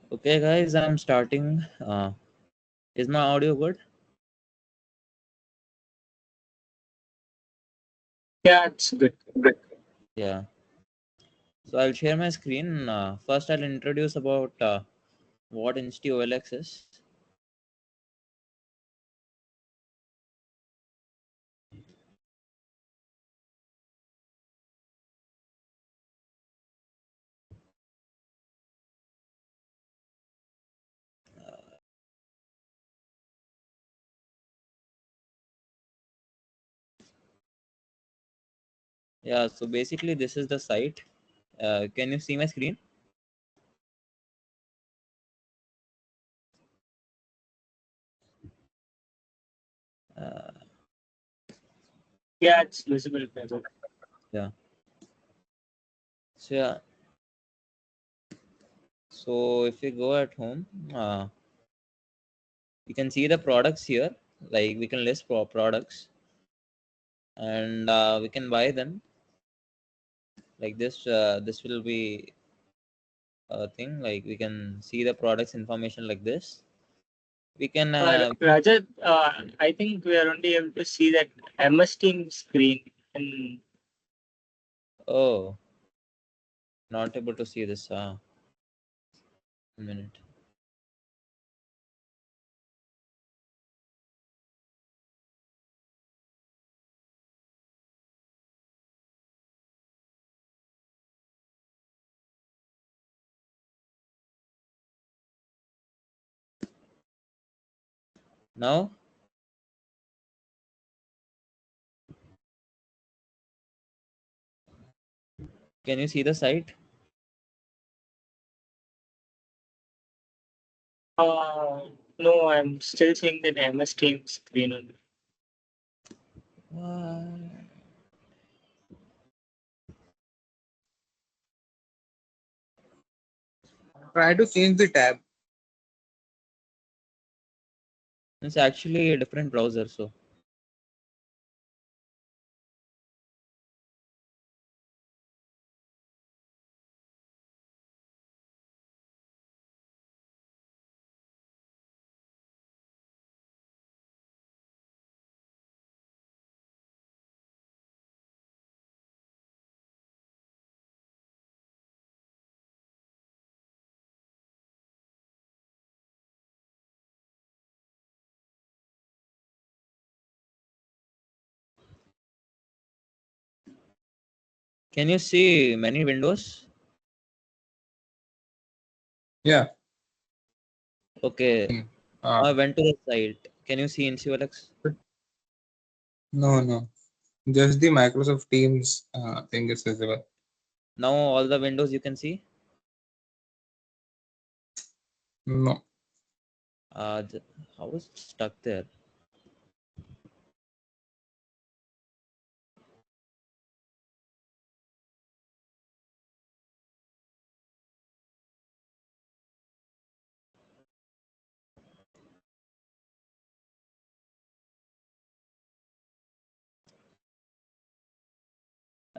Okay, guys, I'm starting. Is my audio good? Yeah, it's good. Yeah. So I'll share my screen. First, I'll introduce about what InstaOLX is. Yeah. So basically, this is the site. Can you see my screen? Uh, Yeah, it's visible. Brother. yeah. So yeah. So if we go at home, you can see the products here. Like we can list products, and we can buy them. Like this. This will be a thing. Like we can see the products information like this. We can. Rajat, I think we are only able to see that MS Team screen. And Oh, not able to see this. A minute. Now, can you see the site? uh, no, I'm still seeing that MS Team screen only. What? Try to change the tab. It's actually a different browser. So, can you see many windows? Yeah. Okay. Uh, I went to the site. Can you see NCOLX? no, no. Just the Microsoft Teams thing is visible. Now all the windows you can see. No. J- how is it stuck there?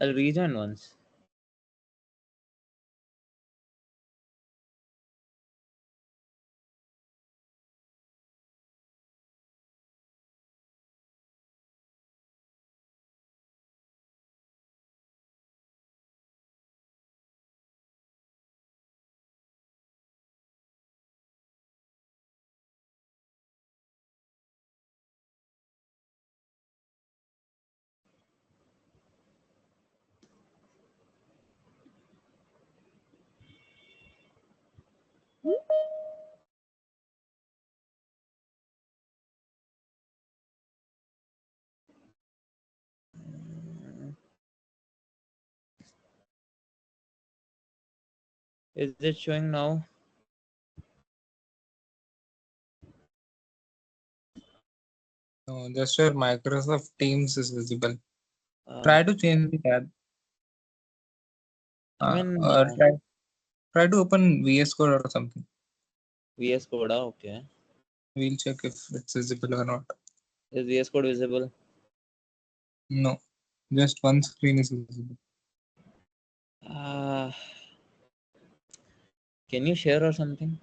I'll rejoin once. Is it showing now? No, just your Microsoft Teams is visible. Uh, Try to change the tab. I mean, Or try to open VS Code or something. VS Code. Okay. We'll check if it's visible or not. Is VS Code visible? No. Just one screen is visible. Uh, can you share or something?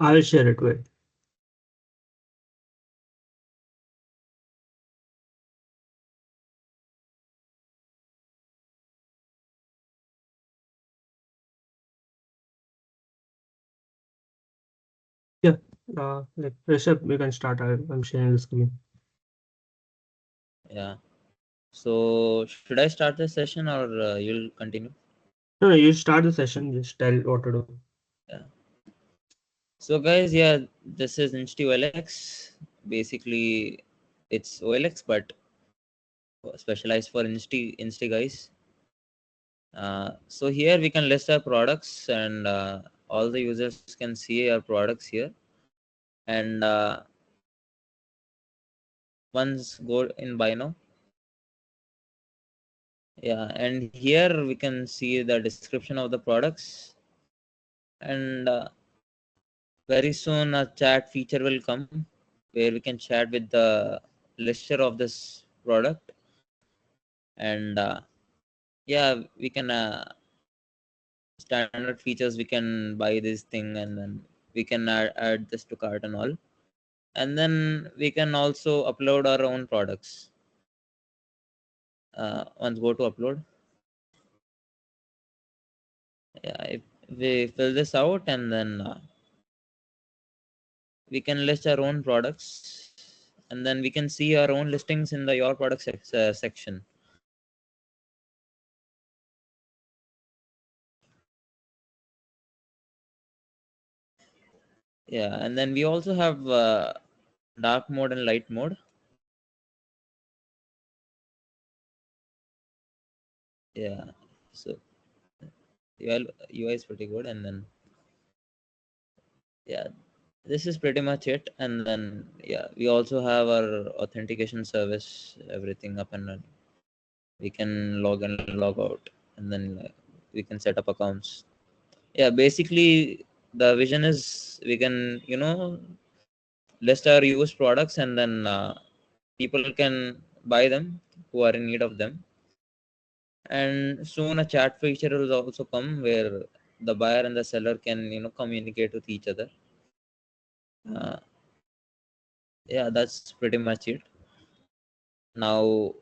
I will share it with. Yeah, like Rishabh, we can start. I'm sharing the screen. Yeah. So should I start the session or you'll continue? No, no, you start the session. Just tell what to do. Yeah. So guys, yeah, this is Insti OLX. Basically, it's OLX, but specialized for Insti guys. So here we can list our products, and all the users can see our products here. And once go in buy now. Yeah, and here we can see the description of the products, and very soon a chat feature will come where we can chat with the lister of this product, and yeah, we can standard features, we can buy this thing, and then we can add this to cart and all, and then we can also upload our own products. Once go to upload, yeah, if we fill this out, and then we can list our own products, and then we can see our own listings in the your product section. Yeah, and then we also have dark mode and light mode. Yeah, so UI is pretty good, and then yeah, this is pretty much it. And then yeah, we also have our authentication service, everything up and running. We can log in, log out, and then we can set up accounts. Yeah, basically the vision is we can list our used products, and then people can buy them who are in need of them. And soon a chat feature will also come where the buyer and the seller can communicate with each other. uh, yeah, that's pretty much it. Now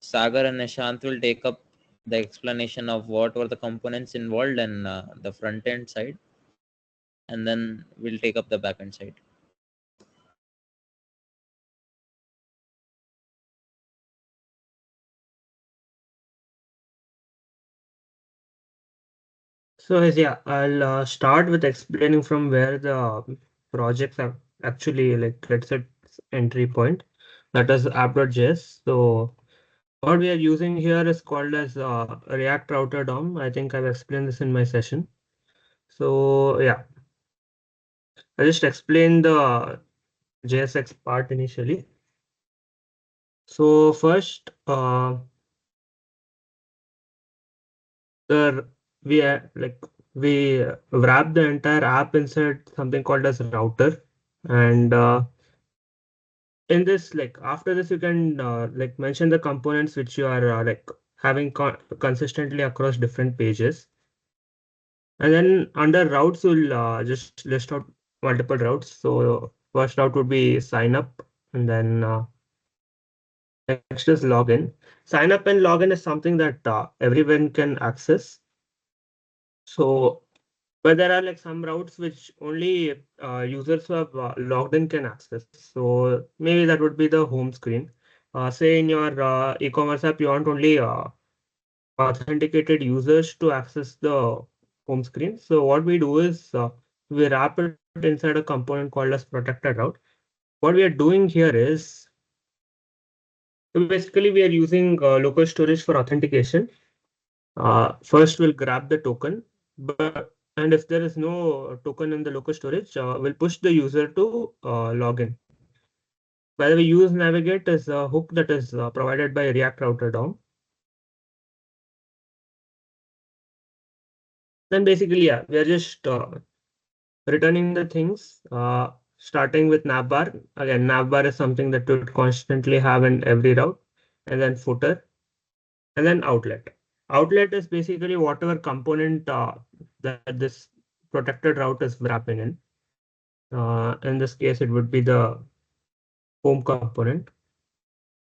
Sagar and Nishant will take up the explanation of what were the components involved in the front end side, and then we'll take up the back end side. So yes, yeah, I'll start with explaining from where the projects are actually like let's say entry point. That is app.js. So what we are using here is called as React Router DOM. I think I've explained this in my session. So yeah, I just explained the JSX part initially. So first, the like we wrap the entire app inside something called as router, and in this like after this you can like mention the components which you are like having consistently across different pages, and then under routes we'll just list out multiple routes. So first route would be sign up, and then next is login. Sign up and login is something that everyone can access. So but there are like some routes which only users who have logged in can access. So maybe that would be the home screen. Say in your e-commerce app, you want only authenticated users to access the home screen. So what we do is we wrap it inside a component called as protected route. What we are doing here is basically we are using local storage for authentication. First, we'll grab the token, and if there is no token in the local storage, we'll push the user to log in. By the way, use navigate is a hook that is provided by React Router DOM. Then basically, yeah, we are just returning the things, starting with navbar. Again, navbar is something that you would constantly have in every route, and then footer, and then outlet. Outlet is basically whatever component that this protected route is wrapping in. In this case, it would be the home component.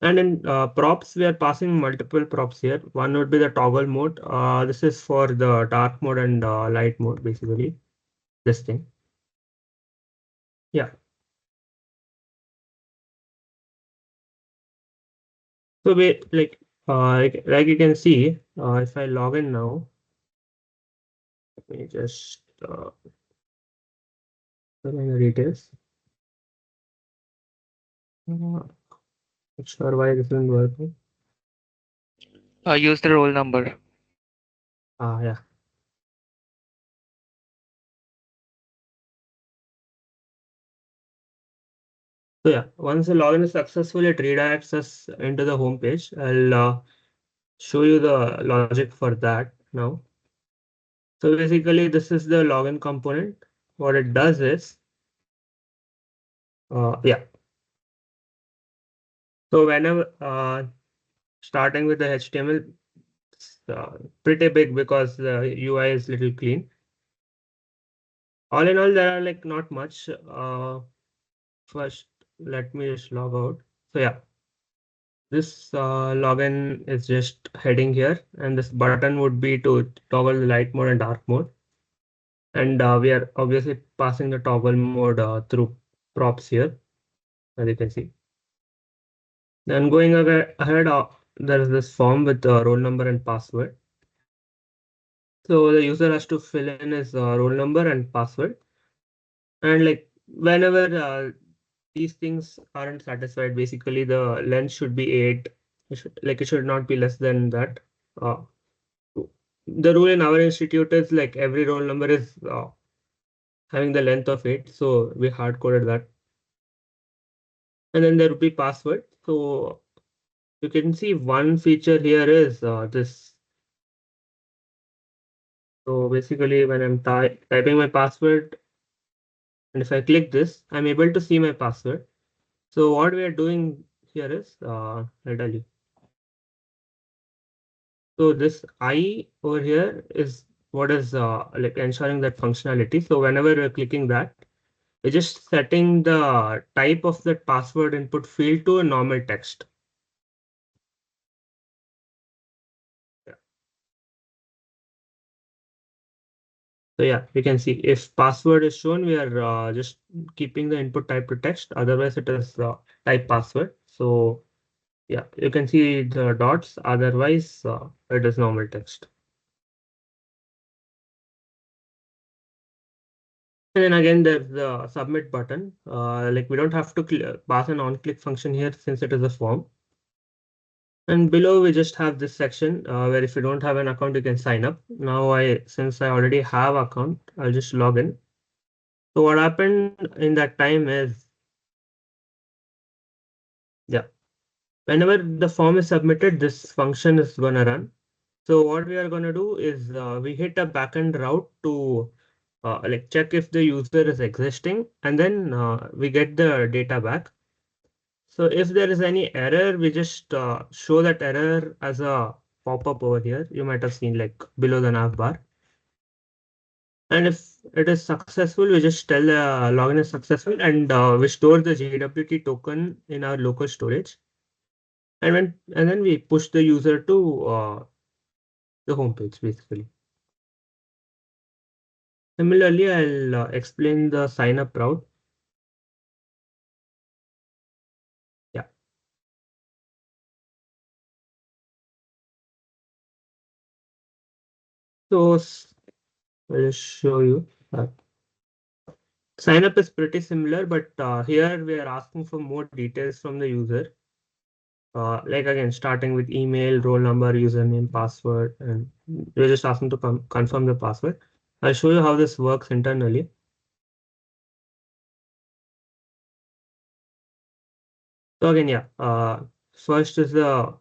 And in props, we are passing multiple props here. One would be the toggle mode. This is for the dark mode and light mode, basically. This thing. Yeah. So we like you can see, if I log in now, let me just fill in the details. Not sure why this isn't working. Use the roll number. Yeah. So yeah, once the login is successful, it redirects us into the home page. I'll show you the logic for that now. So basically, this is the login component. What it does is, yeah. So whenever starting with the HTML, it's pretty big because the UI is little clean. All in all, there are like not much. First, let me just log out. So yeah, this login is just heading here, and this button would be to toggle the light mode and dark mode. And we are obviously passing the toggle mode through props here, as you can see. Then going ahead, there is this form with roll number and password. So the user has to fill in his roll number and password. And like whenever these things aren't satisfied, basically the length should be 8. It should not be less than that. Uh, the rule in our institute is like every roll number is having the length of 8. So we hard coded that. And then there will be password. So you can see one feature here is this. So basically when I'm typing my password, and if I click this, I'm able to see my password. So what we are doing here is, I'll tell you. So this I over here is what is like ensuring that functionality. So whenever we're clicking that, we're just setting the type of the password input field to a normal text. Yeah. So yeah, you can see if password is shown, we are just keeping the input type to text. Otherwise, it is type password. So yeah, you can see the dots. Otherwise, it is normal text. And then again, there's the submit button. Like we don't have to pass an on-click function here since it is a form. And below we just have this section where if you don't have an account, you can sign up. Now since I already have account, I'll just log in. So what happened in that time is, yeah, whenever the form is submitted, this function is gonna run. So what we are gonna do is we hit a backend route to like check if the user is existing, and then we get the data back. So if there is any error, we just show that error as a pop-up over here. You might have seen like below the nav bar. And if it is successful, we just tell login is successful, and we store the JWT token in our local storage. And then we push the user to the home page basically. Similarly, I'll explain the sign up route. Yeah. So I'll show you. Sign up is pretty similar, but here we are asking for more details from the user. Like again, starting with email, roll number, username, password, and we're just asking to confirm the password. I'll show you how this works internally. So again, yeah, first is the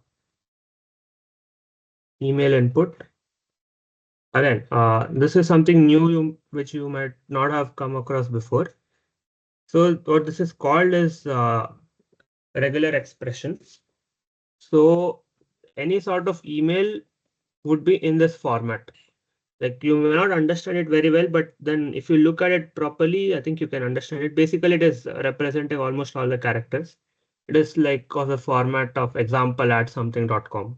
email input. Again, this is something new which you might not have come across before. So what this is called is regular expressions. So any sort of email would be in this format. like you may not understand it very well, but then if you look at it properly, I think you can understand it. Basically, it is representing almost all the characters. It is like of the format of example at something.com.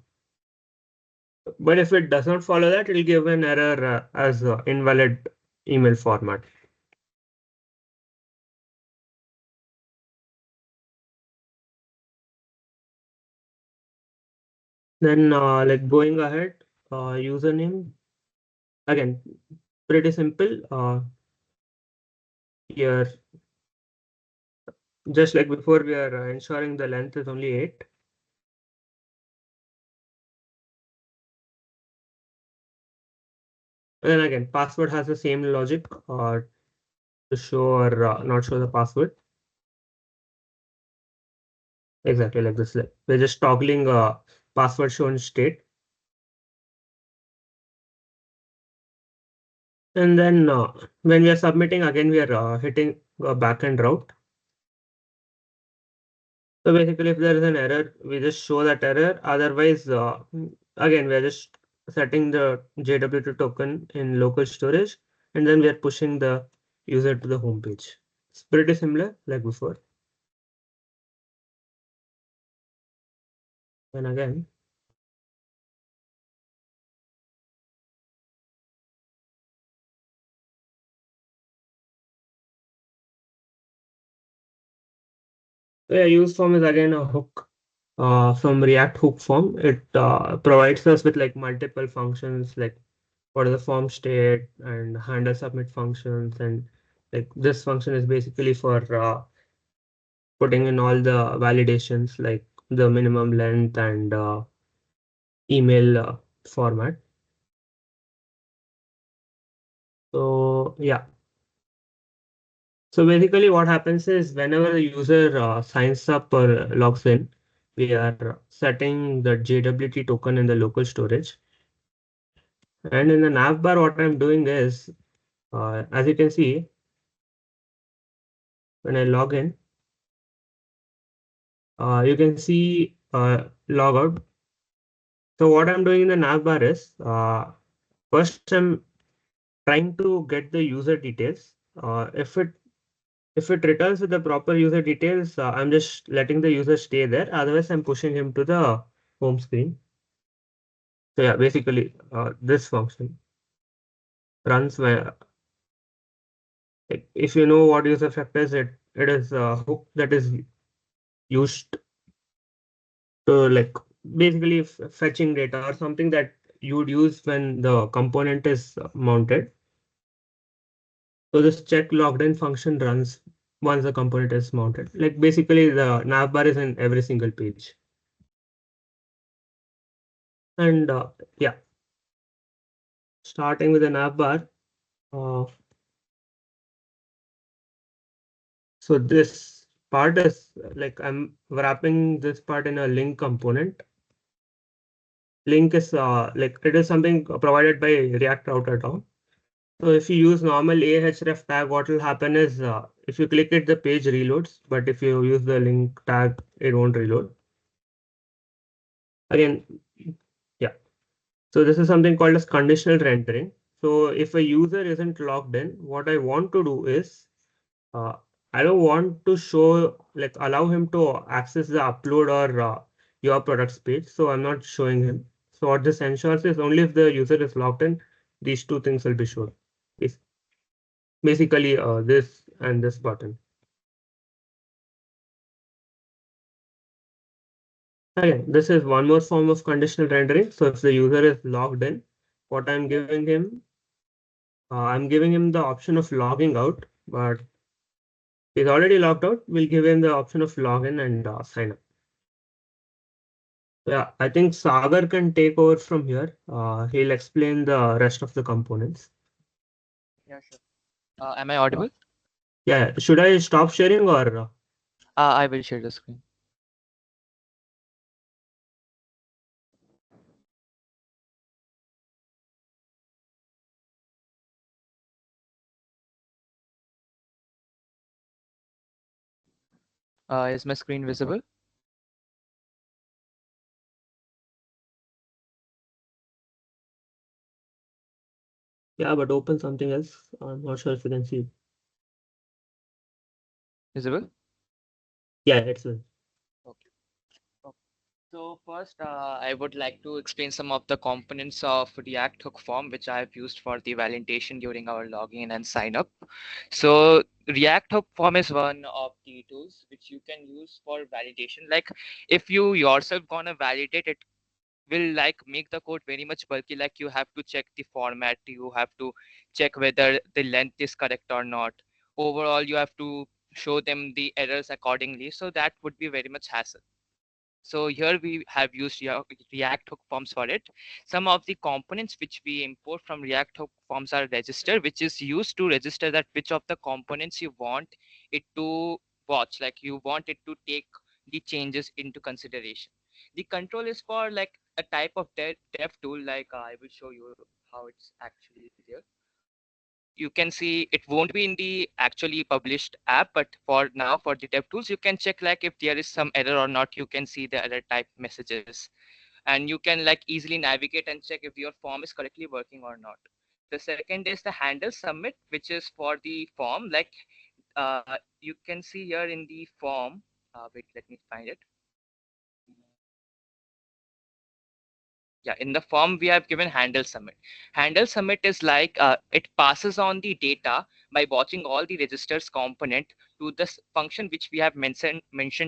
But if it does not follow that, it will give an error as invalid email format. Then like going ahead, username, again, pretty simple. Here, just like before, we are ensuring the length is only 8. And then again, password has the same logic to show or not show the password. Exactly like this. Like we're just toggling password shown state. And then when we are submitting, again, we are hitting a backend route. So basically, if there is an error, we just show that error. Otherwise, again, we are just setting the JWT token in local storage, and then we are pushing the user to the home page. It's pretty similar like before. And again, the use form is again a hook from React hook form. It provides us with like multiple functions, like what is the form state and handle submit functions, and like this function is basically for putting in all the validations like the minimum length and email format. So yeah. So basically what happens is whenever the user signs up or logs in, we are setting the JWT token in the local storage. And in the navbar, what I'm doing is, as you can see, when I log in, you can see log out. So what I'm doing in the navbar is, first I'm trying to get the user details. If it returns with the proper user details, I'm just letting the user stay there. Otherwise, I'm pushing him to the home screen. So yeah, basically, this function runs where, if you know what user factor is, it is a hook that is used to like basically fetching data or something that you would use when the component is mounted. So this check logged in function runs once the component is mounted. Like basically the navbar is in every single page. And yeah, starting with the navbar. So this part is like I'm wrapping this part in a link component. Link is like it is something provided by React Router DOM. So if you use normal ahref tag, what will happen is if you click it, the page reloads. But if you use the link tag, it won't reload. Again, yeah. So this is something called as conditional rendering. So if a user isn't logged in, what I want to do is uh, I don't want to show like allow him to access the upload or your products page. So I'm not showing him. So what this ensures is only if the user is logged in, these two things will be shown. It's basically this and this button. Again, this is one more form of conditional rendering. So if the user is logged in, what I'm giving him the option of logging out, but he's already logged out. We'll give him the option of login and sign up. Yeah, I think Sagar can take over from here. He'll explain the rest of the components. Yeah, sure. Am I audible? Yeah, should I stop sharing or? I will share the screen. Is my screen visible? Yeah, but open something else. I'm not sure if you can see. Visible? Yeah, it's well. Okay. Okay. So first, I would like to explain some of the components of React hook form, which I have used for the validation during our login and sign up. So React hook form is one of the tools which you can use for validation. Like if you yourself gonna validate it, will like make the code very much bulky. Like you have to check the format, you have to check whether the length is correct or not. Overall, you have to show them the errors accordingly. So that would be very much hassle. So here we have used React hook forms for it. Some of the components which we import from React hook forms are register, which is used to register that which of the components you want it to watch, like you want it to take the changes into consideration. The control is for like a type of dev tool, like I will show you how it's actually there. You can see it won't be in the actually published app, but for now for the dev tools you can check like if there is some error or not. You can see the error type messages, and you can like easily navigate and check if your form is correctly working or not. The second is the handle submit, which is for the form. Like you can see here in the form, wait, let me find it. Yeah, in the form we have given handle submit. Handle submit is like it passes on the data by watching all the registers component to this function which we have mentioned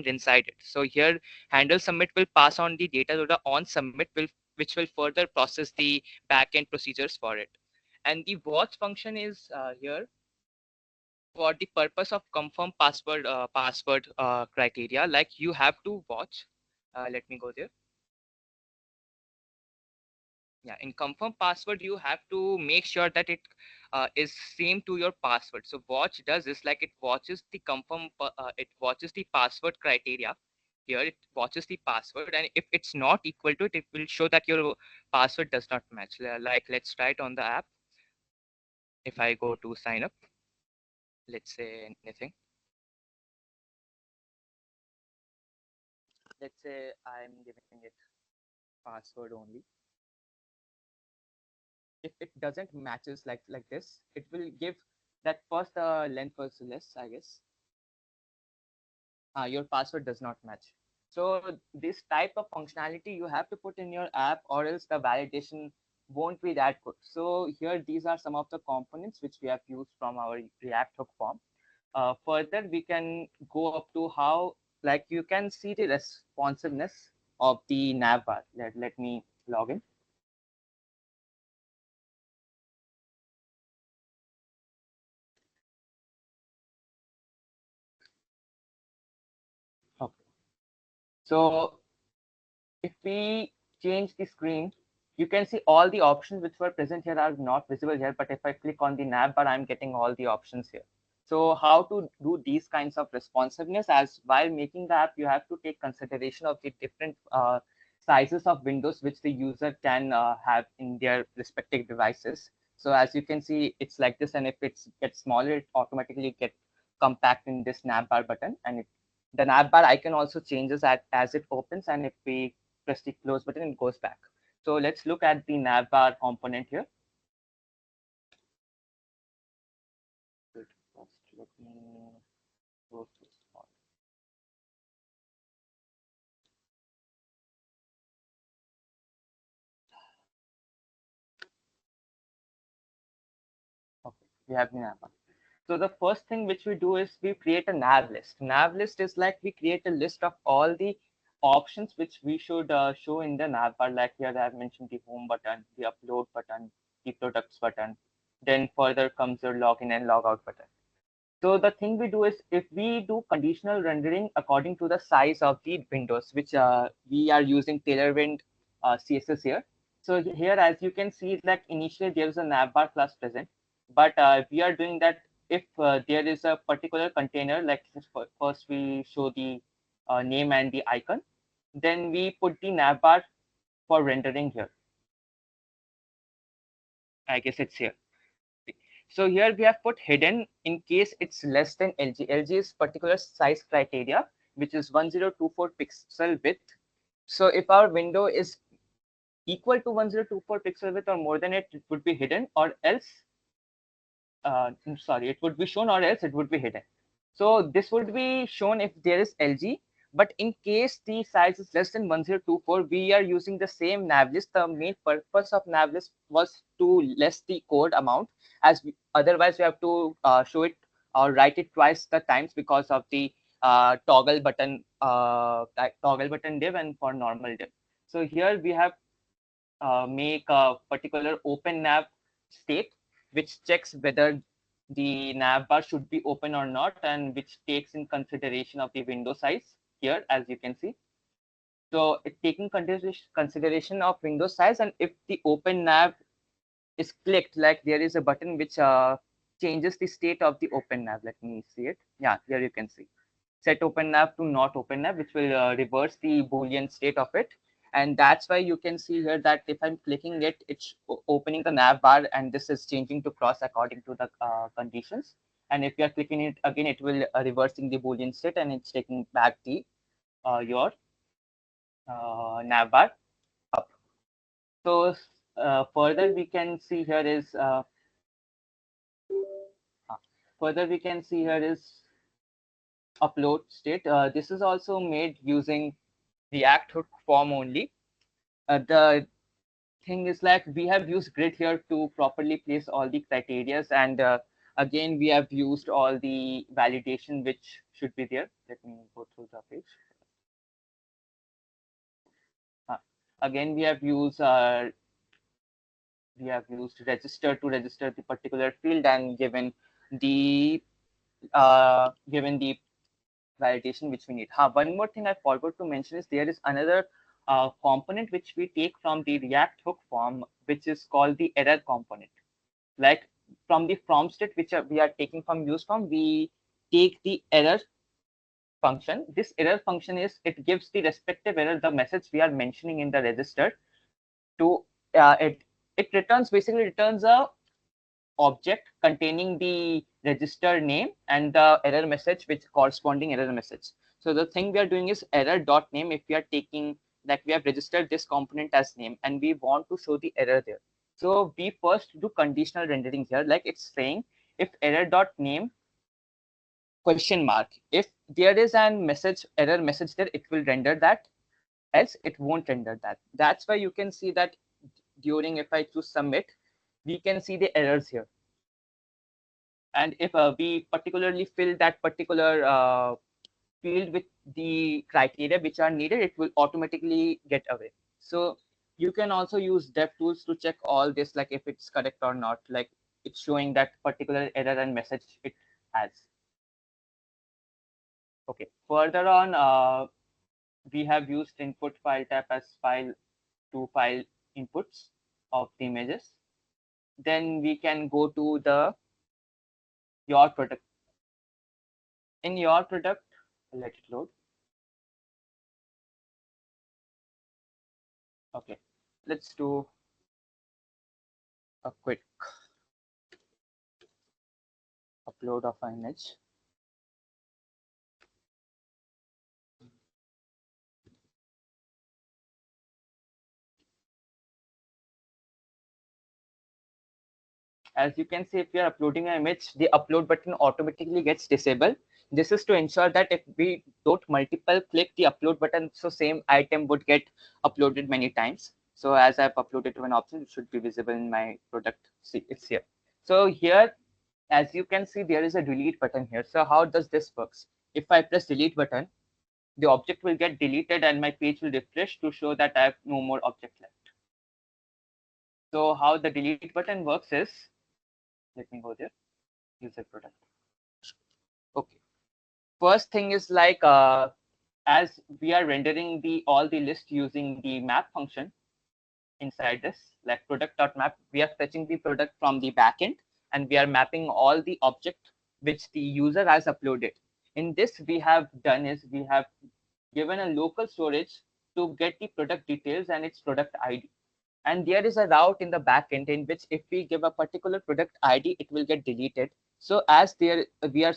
inside it. So here handle submit will pass on the data to the on submit will, which will further process the backend procedures for it. And the watch function is here for the purpose of confirm password criteria. Like you have to watch. Let me go there. Yeah, in confirm password you have to make sure that it is same to your password. So watch does is like it watches the it watches the password criteria. Here it watches the password, and if it's not equal to it, it will show that your password does not match. Like let's try it on the app. If I go to sign up, let's say anything, let's say I'm giving it password only. If it doesn't matches like this, it will give that first length was less, I guess. Your password does not match. So this type of functionality you have to put in your app, or else the validation won't be that good. So here these are some of the components which we have used from our React hook form. Further, we can go up to how, like you can see the responsiveness of the navbar. Let me log in. Okay. So if we change the screen, you can see all the options which were present here are not visible here. But if I click on the nav bar, I'm getting all the options here. So how to do these kinds of responsiveness? As while making the app, you have to take consideration of the different sizes of windows which the user can have in their respective devices. So as you can see, it's like this, and if it gets smaller, it automatically get compact in this nav bar button. And the nav bar icon also changes as it opens, and if we press the close button, it goes back. So let's look at the navbar component here. Good. First, let me go to this one. Okay, we have the navbar. So the first thing which we do is we create a nav list. Nav list is like we create a list of all the options which we should show in the navbar. Like here I have mentioned the home button, the upload button, the products button. Then further comes your login and logout button. So the thing we do is if we do conditional rendering according to the size of the windows, which we are using Tailwind CSS here. So here, as you can see, like initially there is a navbar class present, but we are doing that if there is a particular container, like first we show the name and the icon, then we put the navbar for rendering here. I guess it's here. So here we have put hidden in case it's less than LG. LG is particular size criteria, which is 1024 pixel width. So if our window is equal to 1024 pixel width or more than it, it would be hidden, or else sorry, it would be shown, or else it would be hidden. So this would be shown if there is LG, but in case the size is less than 1024, we are using the same nav list. The main purpose of nav list was to less the code amount, as otherwise we have to show it or write it twice the times because of the toggle button div and for normal div. So here we have make a particular open nav state, which checks whether the nav bar should be open or not, and which takes in consideration of the window size here, as you can see. So it taking consideration of window size, and if the open nav is clicked, like there is a button which changes the state of the open nav. Let me see it. Yeah, here you can see set open nav to not open nav, which will reverse the Boolean state of it. And that's why you can see here that if I'm clicking it, it's opening the nav bar, and this is changing to cross according to the conditions. And if you are clicking it again, it will reversing the Boolean state, and it's taking back the your nav bar up. So further we can see here is upload state. This is also made using React hook form only. The thing is, like, we have used grid here to properly place all the criterias, and again we have used all the validation which should be there. Let me go through the page. Again we have used register to register the particular field, and given the validation which we need. One more thing I forgot to mention is there is another component which we take from the React hook form, which is called the error component. Like from the from state which we are taking from use from, we take the error function. This error function is, it gives the respective error, the message we are mentioning in the register to it returns, basically returns a object containing the register name and the error message which corresponding error message. So the thing we are doing is error dot name. If we are taking, like, we have registered this component as name and we want to show the error there, so we first do conditional rendering here, like it's saying if error dot name question mark, if there is an message error message there, it will render that, else it won't render that. That's why you can see that during, if I choose submit, we can see the errors here. And if we particularly fill that particular field with the criteria which are needed, it will automatically get away. So you can also use dev tools to check all this, like if it's correct or not, like it's showing that particular error and message it has. Okay, further on, we have used input file type as file to file inputs of the images. Then we can go to the your product. In your product, let it load. Okay, let's do a quick upload of an image. As you can see, if you are uploading an image, the upload button automatically gets disabled. This is to ensure that if we don't multiple click the upload button, so same item would get uploaded many times. So as I've uploaded to an option, it should be visible in my product. See, it's here. So here, as you can see, there is a delete button here. So how does this works? If I press delete button, the object will get deleted and my page will refresh to show that I have no more object left. So how the delete button works is, let me go there, user product. Okay. First thing is, like, as we are rendering the all the list using the map function inside this, like product.map, we are fetching the product from the backend and we are mapping all the object which the user has uploaded. In this, we have done is we have given a local storage to get the product details and its product ID. And there is a route in the backend in which if we give a particular product ID, it will get deleted. So as there we are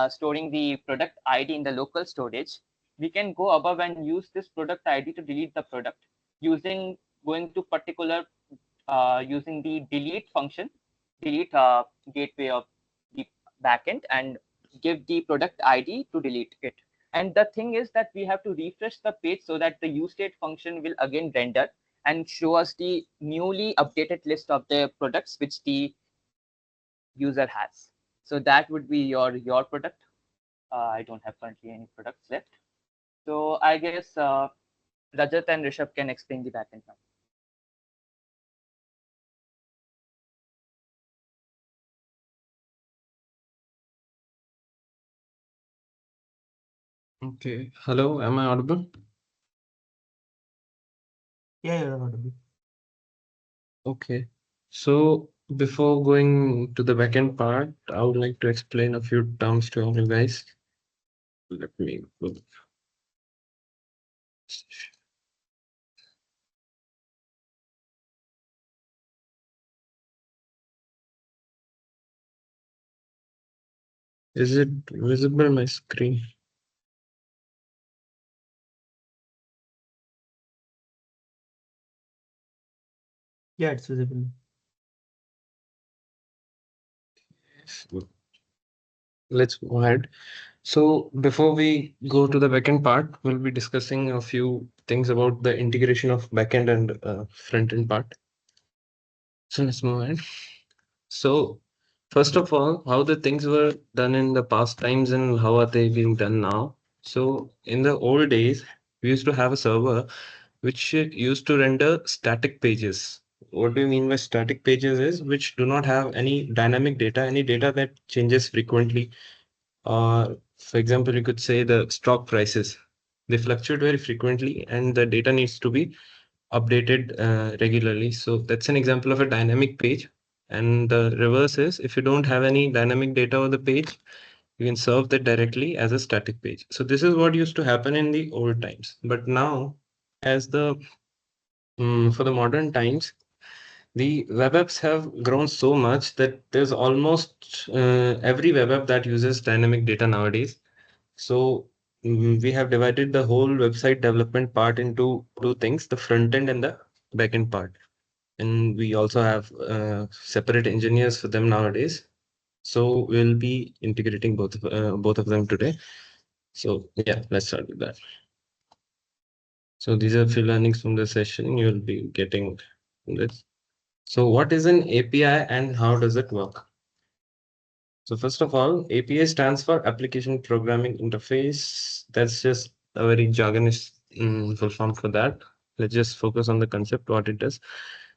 storing the product ID in the local storage, we can go above and use this product ID to delete the product using going to particular using the delete function, delete gateway of the backend, and give the product ID to delete it. And the thing is that we have to refresh the page so that the useState function will again render and show us the newly updated list of the products which the user has. So that would be your product. I don't have currently any products left. So I guess Rajat and Rishabh can explain the backend now. Okay. Hello, am I audible? Yeah, you're audible. Okay. So before going to the backend part, I would like to explain a few terms to all you guys. Let me go. Is it visible my screen? Yeah, it's visible. Let's go ahead. So before we go to the backend part, we'll be discussing a few things about the integration of backend and front-end part. So let's move ahead. So first of all, how the things were done in the past times and how are they being done now? So in the old days, we used to have a server which used to render static pages. What do you mean by static pages is which do not have any dynamic data, any data that changes frequently. For example, you could say the stock prices. They fluctuate very frequently and the data needs to be updated regularly. So that's an example of a dynamic page. And the reverse is if you don't have any dynamic data on the page, you can serve that directly as a static page. So this is what used to happen in the old times. But now, as the for the modern times, the web apps have grown so much that there's almost every web app that uses dynamic data nowadays. So we have divided the whole website development part into two things, the front end and the back end part. And we also have separate engineers for them nowadays. So we'll be integrating both of them today. So yeah, let's start with that. So these are few learnings from the session you'll be getting from this. So what is an API and how does it work? So first of all, API stands for Application Programming Interface. That's just a very jargonish full form for that. Let's just focus on the concept, what it does.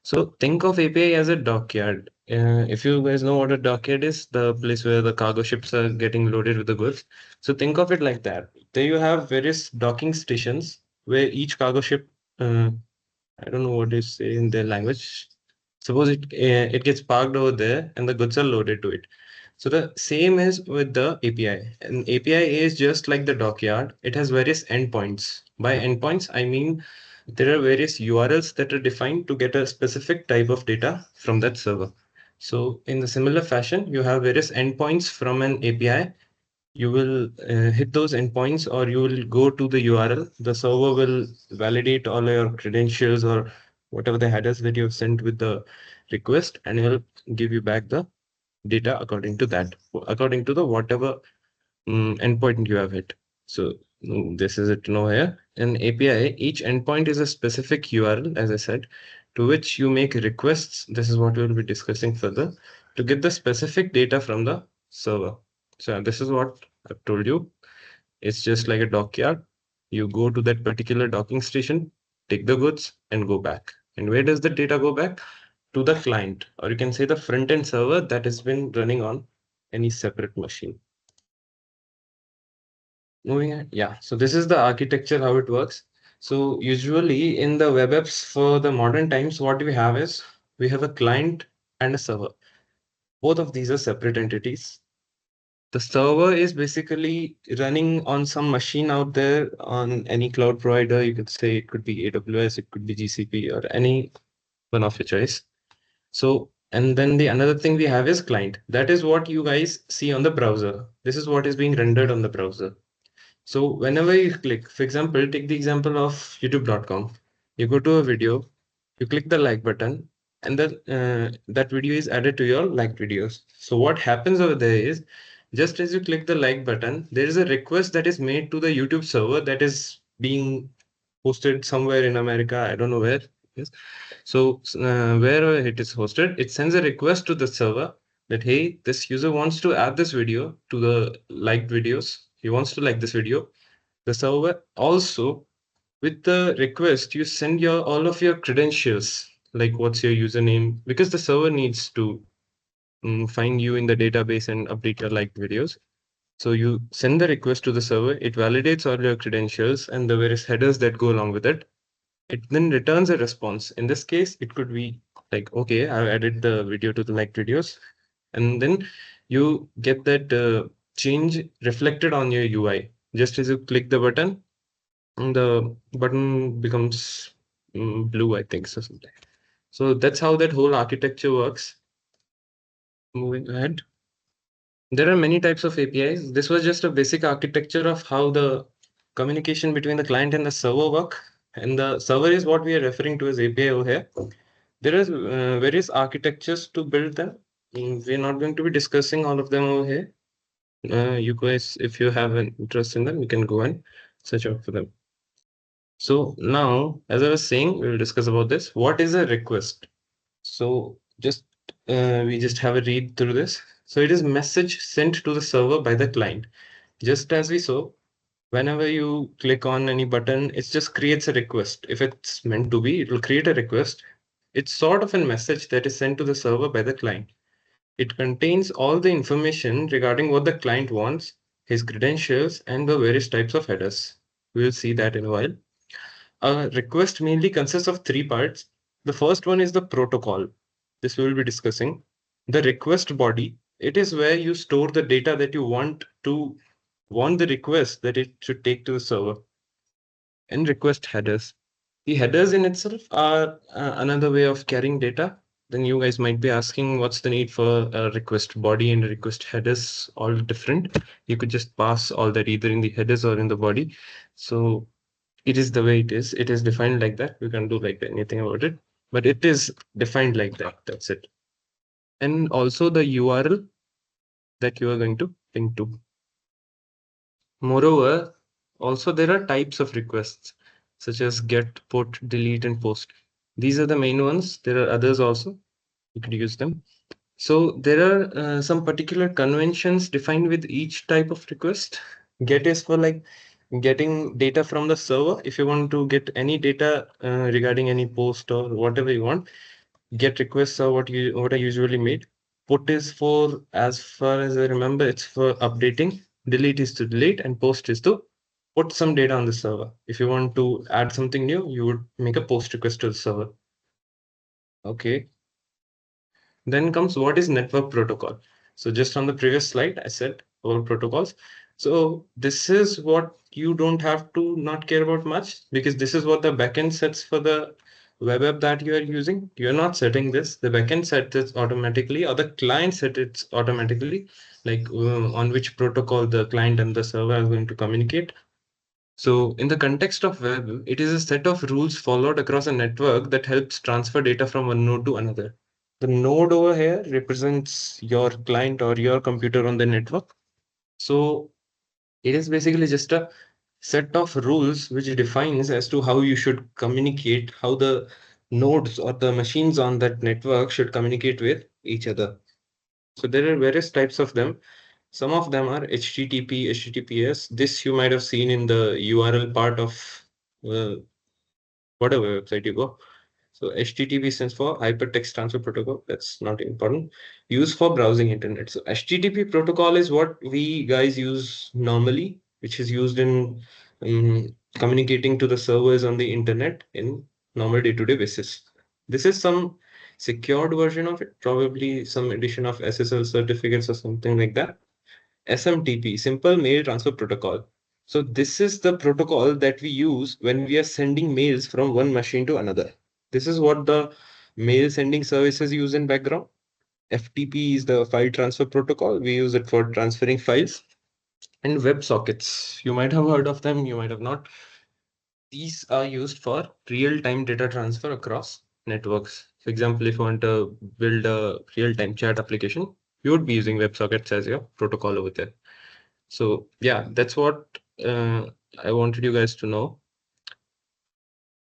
So think of API as a dockyard. If you guys know what a dockyard is, the place where the cargo ships are getting loaded with the goods. So think of it like that. There you have various docking stations where each cargo ship, I don't know what you say in their language. Suppose it gets parked over there and the goods are loaded to it. So the same is with the API. An API is just like the dockyard. It has various endpoints. By endpoints, I mean there are various URLs that are defined to get a specific type of data from that server. So in the similar fashion, you have various endpoints from an API. You will hit those endpoints or you will go to the URL. The server will validate all your credentials or whatever the headers that you have sent with the request, and it will give you back the data according to that, according to the whatever endpoint you have hit. So this is it to know here. In API, each endpoint is a specific URL, as I said, to which you make requests. This is what we will be discussing further to get the specific data from the server. So this is what I've told you. It's just like a dockyard. You go to that particular docking station, take the goods and go back. And where does the data go back? To the client, or you can say the front end server that has been running on any separate machine. Moving on. Yeah, so this is the architecture, how it works. So usually in the web apps for the modern times, what we have is we have a client and a server. Both of these are separate entities. The server is basically running on some machine out there on any cloud provider. You could say it could be AWS, it could be GCP, or any one of your choice. So, and then the another thing we have is client. That is what you guys see on the browser. This is what is being rendered on the browser. So whenever you click, for example, take the example of youtube.com. You go to a video, You click the like button, and that video is added to your liked videos. So what happens over there is, just as you click the like button, there is a request that is made to the YouTube server that is being hosted somewhere in America. I don't know where it is. So wherever it is hosted, it sends a request to the server that, hey, this user wants to add this video to the liked videos. He wants to like this video. The server also, with the request, you send your all of your credentials, like what's your username, because the server needs to find you in the database and update your liked videos. So you send the request to the server, it validates all your credentials and the various headers that go along with it. It then returns a response. In this case, it could be like, okay, I've added the video to the liked videos. And then you get that change reflected on your UI. Just as you click the button, the button becomes blue, I think, so something. So that's how that whole architecture works. Moving ahead. There are many types of APIs. This was just a basic architecture of how the communication between the client and the server work. And the server is what we are referring to as API over here. There are various architectures to build them. We're not going to be discussing all of them over here. You guys, if you have an interest in them, you can go and search out for them. So now, as I was saying, we'll discuss about this. What is a request? So just we just have a read through this. So it is message sent to the server by the client. Just as we saw, whenever you click on any button, it just creates a request. If it's meant to be, it will create a request. It's sort of a message that is sent to the server by the client. It contains all the information regarding what the client wants, his credentials, and the various types of headers. We'll see that in a while. A request mainly consists of three parts. The first one is the protocol. This we will be discussing. The request body, it is where you store the data that you want the request that it should take to the server. And request headers. The headers in itself are another way of carrying data. Then you guys might be asking, what's the need for a request body and a request headers? All different. You could just pass all that either in the headers or in the body. So it is the way it is. It is defined like that. We can't do like anything about it, but it is defined like that. That's it. And also the URL that you are going to link to. Moreover, also there are types of requests such as get, put, delete, and post. These are the main ones. There are others also. You could use them. So there are some particular conventions defined with each type of request. Get is for like getting data from the server. If you want to get any data regarding any post or whatever you want, get requests are what are usually made. Put is for, as far as I remember, it's for updating. Delete is to delete, and post is to put some data on the server. If you want to add something new, you would make a post request to the server. Okay. Then comes what is network protocol. So just on the previous slide, I said all protocols. So this is what you don't have to not care about much, because this is what the backend sets for the web app that you are using. You're not setting this. The backend sets it automatically, or the client sets it automatically, like on which protocol the client and the server are going to communicate. So in the context of web, it is a set of rules followed across a network that helps transfer data from one node to another. The node over here represents your client or your computer on the network. So it is basically just a set of rules which defines as to how you should communicate, how the nodes or the machines on that network should communicate with each other. So there are various types of them. Some of them are HTTP, HTTPS. This you might have seen in the URL part of uh, whatever website you go. So HTTP stands for Hypertext Transfer Protocol. That's not important. Used for browsing internet. So HTTP protocol is what we guys use normally, which is used in communicating to the servers on the internet in normal day-to-day basis. This is some secured version of it, probably some addition of SSL certificates or something like that. SMTP, Simple Mail Transfer Protocol. So this is the protocol that we use when we are sending mails from one machine to another. This is what the mail sending services use in background. FTP is the file transfer protocol. We use it for transferring files. And WebSockets, you might have heard of them, you might have not. These are used for real-time data transfer across networks. For example, if you want to build a real-time chat application, you would be using WebSockets as your protocol over there. So yeah, that's what I wanted you guys to know.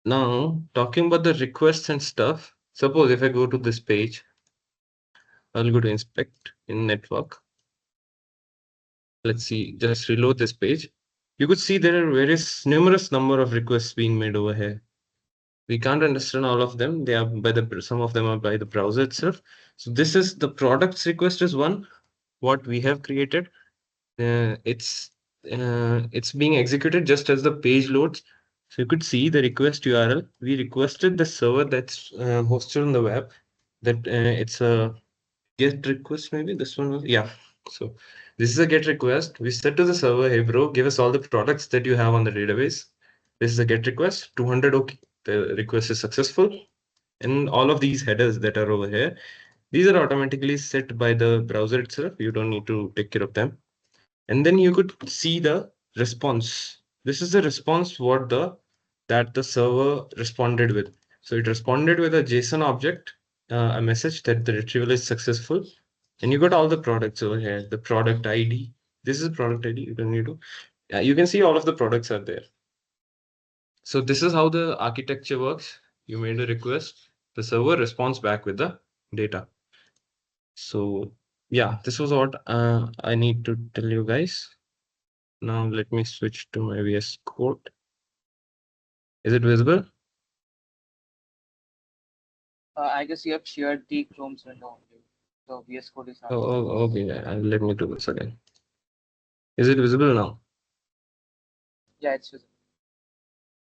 Now, talking about the requests and stuff, suppose if I go to this page, I'll go to inspect in network. Let's see, just reload this page. You could see there are numerous number of requests being made over here. We can't understand all of them. They are by some of them are by the browser itself. So this is the products request is one, what we have created. It's being executed just as the page loads. So you could see the request URL. We requested the server that's hosted on the web. That it's a get request, maybe this one was, yeah. So this is a get request. We said to the server, hey bro, give us all the products that you have on the database. This is a get request, 200 okay. The request is successful. And all of these headers that are over here, these are automatically set by the browser itself. You don't need to take care of them. And then you could see the response. This is the response that the server responded with. So it responded with a JSON object, a message that the retrieval is successful. And you got all the products over here, the product ID. This is product ID. You don't need to. You can see all of the products are there. So this is how the architecture works. You made a request. The server responds back with the data. So yeah, this was what I need to tell you guys. Now let me switch to my VS Code. Is it visible? I guess you have shared the Chrome's window only. So VS Code is not. Okay. Let me do this again. Is it visible now? Yeah, it's visible.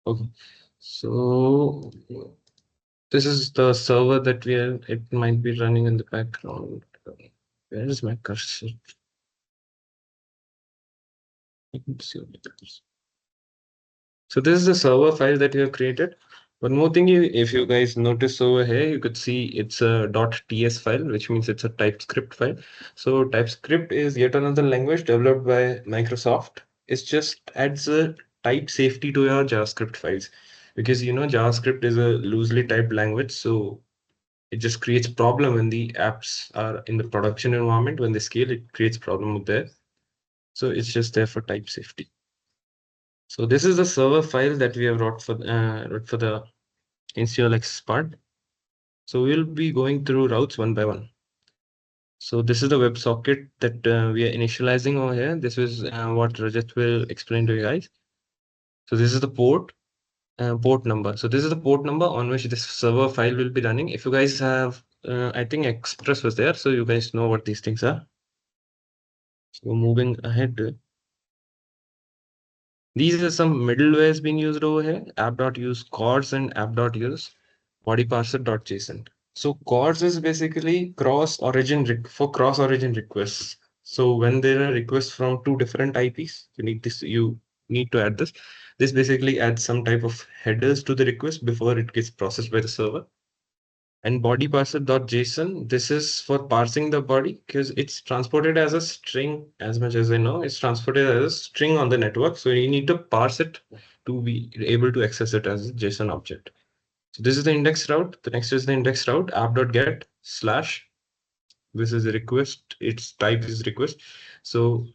Okay. So this is the server that we are. It might be running in the background. Where is my cursor? I can see it. So this is the server file that we have created. One more thing, if you guys notice over here, you could see it's a .ts file, which means it's a TypeScript file. So TypeScript is yet another language developed by Microsoft. It just adds a type safety to your JavaScript files, because JavaScript is a loosely typed language, so it just creates problem when the apps are in the production environment. When they scale, it creates problem with there. So it's just there for type safety. So this is the server file that we have wrote for the NCLX part. So we'll be going through routes one by one. So this is the WebSocket that we are initializing over here. This is what Rajat will explain to you guys. So this is the port number. So this is the port number on which this server file will be running. If you guys have, I think Express was there, so you guys know what these things are. So moving ahead. These are some middlewares being used over here. App.use CORS and app.use bodyparser.json. So CORS is basically cross-origin requests. So when there are requests from two different IPs, you need to add this. This basically adds some type of headers to the request before it gets processed by the server. And bodyparser.json, this is for parsing the body because it's transported as a string. As much as I know, it's transported as a string on the network. So you need to parse it to be able to access it as a JSON object. So this is the index route. The next is the index route, app.get / this is a request. Its type is request. So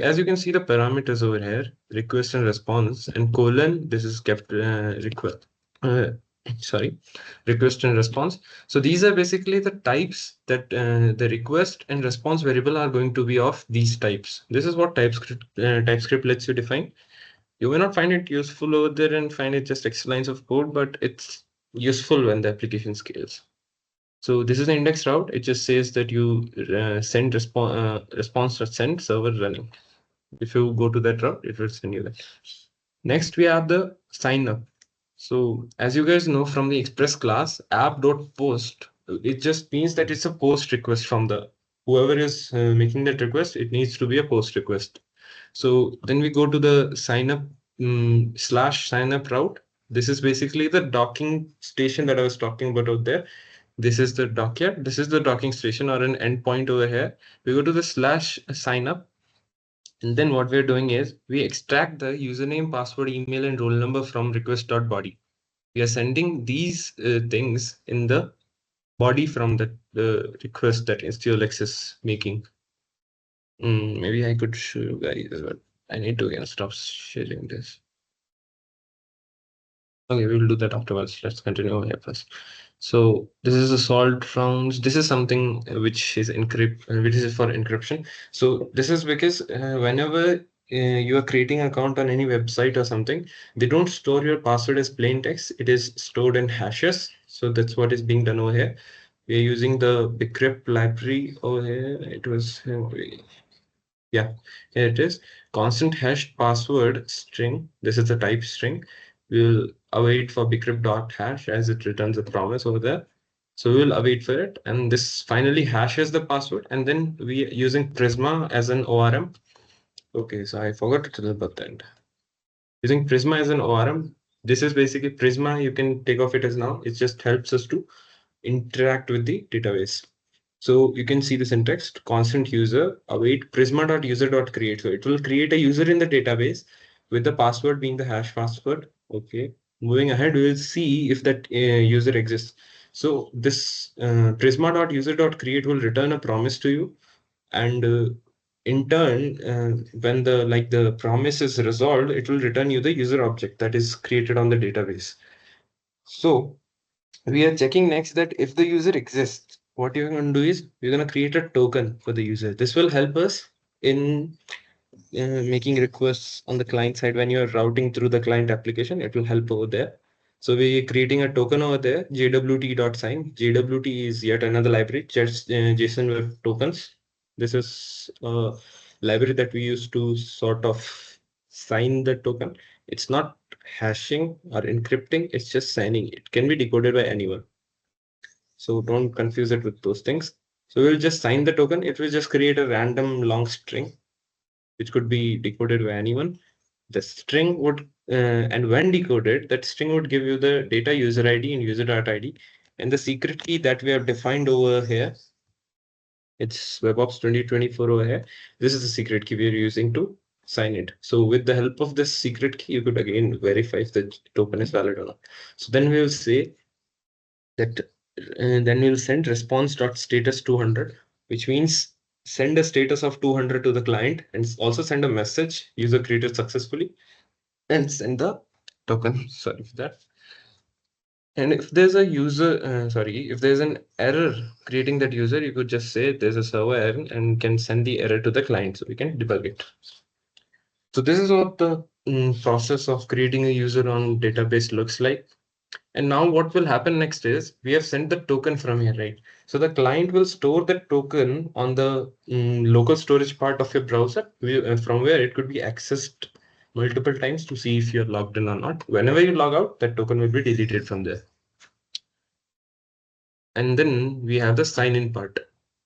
as you can see the parameters over here, request and response, and colon, this is kept request. Sorry, request and response. So these are basically the types that the request and response variable are going to be of these types. This is what TypeScript lets you define. You may not find it useful over there and find it just X lines of code, but it's useful when the application scales. So this is the index route. It just says that you send response send server running. If you go to that route, it will send you that. Next, we have the sign up. So as you guys know from the Express class, app.post, it just means that it's a post request from the whoever is making that request. It needs to be a post request. So then we go to the sign up / sign up route. This is basically the docking station that I was talking about out there. This is the dockyard. This is the docking station or an endpoint over here. We go to the / sign up. And then what we're doing is we extract the username, password, email, and roll number from request.body. We are sending these things in the body from the request that STLX is making. Maybe I could show you guys, but I need to again stop sharing this. Okay, we'll do that afterwards. Let's continue over here first. So this is a salt rounds. This is something which is which is for encryption. So this is because whenever you are creating an account on any website or something, they don't store your password as plain text. It is stored in hashes. So that's what is being done over here. We are using the bcrypt library over here. It was yeah, here it is. Constant hash password string. This is the type string. We'll await for bcrypt dot hash as it returns a promise over there. So we'll await for it, and this finally hashes the password, and then we are using Prisma as an ORM. Okay, so I forgot to tell about that. Using Prisma as an ORM, this is basically Prisma. You can take off it as now. It just helps us to interact with the database. So you can see the syntax, constant user await prisma.user.create. So it will create a user in the database with the password being the hash password. Okay. Moving ahead, we will see if that user exists. So this prisma.user.create will return a promise to you. And in turn, when the promise is resolved, it will return you the user object that is created on the database. So we are checking next that if the user exists, what you're going to do is you're going to create a token for the user. This will help us in making requests on the client side. When you're routing through the client application, it will help over there. So we're creating a token over there, jwt.sign. JWT is yet another library, just JSON Web Tokens. This is a library that we use to sort of sign the token. It's not hashing or encrypting, it's just signing. It can be decoded by anyone. So don't confuse it with those things. So we'll just sign the token. It will just create a random long string, which could be decoded by anyone. The string would, and when decoded, that string would give you the data user ID and user.id. And the secret key that we have defined over here, it's WebOps 2024 over here. This is the secret key we are using to sign it. So with the help of this secret key, you could again verify if the token is valid or not. So then we will say that then we'll send response.status 200, which means send a status of 200 to the client and also send a message user created successfully and send the token. Sorry for that. And if there's a if there's an error creating that user, you could just say there's a server error and can send the error to the client so we can debug it. So this is what the process of creating a user on database looks like. And now what will happen next is we have sent the token from here, right? So the client will store the token on the local storage part of your browser from where it could be accessed multiple times to see if you're logged in or not. Whenever you log out, that token will be deleted from there. And then we have the sign in part.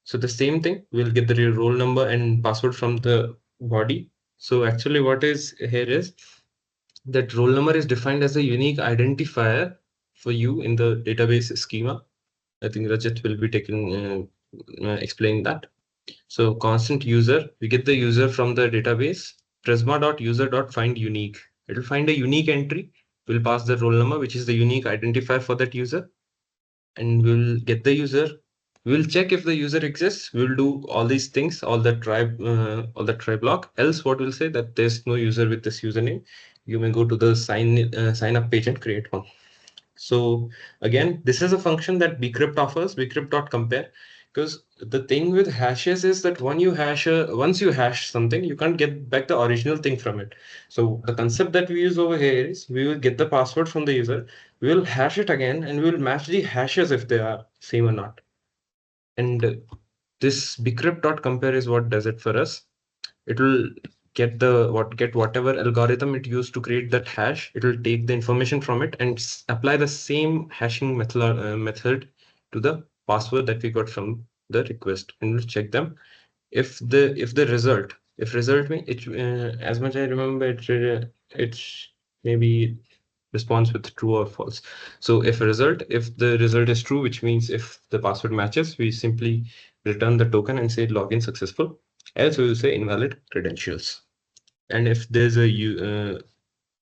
So the same thing, we'll get the roll number and password from the body. So actually what is here is that roll number is defined as a unique identifier for you in the database schema. I think Rajat will be taking explaining that. So constant user, we get the user from the database, prisma.user.find unique. It will find a unique entry. We'll pass the roll number, which is the unique identifier for that user, and we'll get the user. We'll check if the user exists. We'll do all these things, all the try block. Else, what we'll say that there's no user with this username. You may go to the sign up page and create one. So again, this is a function that bcrypt offers, bcrypt.compare, because the thing with hashes is that once you hash something, you can't get back the original thing from it. So the concept that we use over here is we will get the password from the user, we will hash it again, and we will match the hashes if they are same or not. And this bcrypt.compare is what does it for us. It will get whatever algorithm it used to create that hash. It will take the information from it and apply the same hashing method to the password that we got from the request, and we'll check them. If result mean it, as much I remember, it's maybe response with true or false. So if the result is true, which means if the password matches, we simply return the token and say login successful. Else we will say invalid credentials. And if there's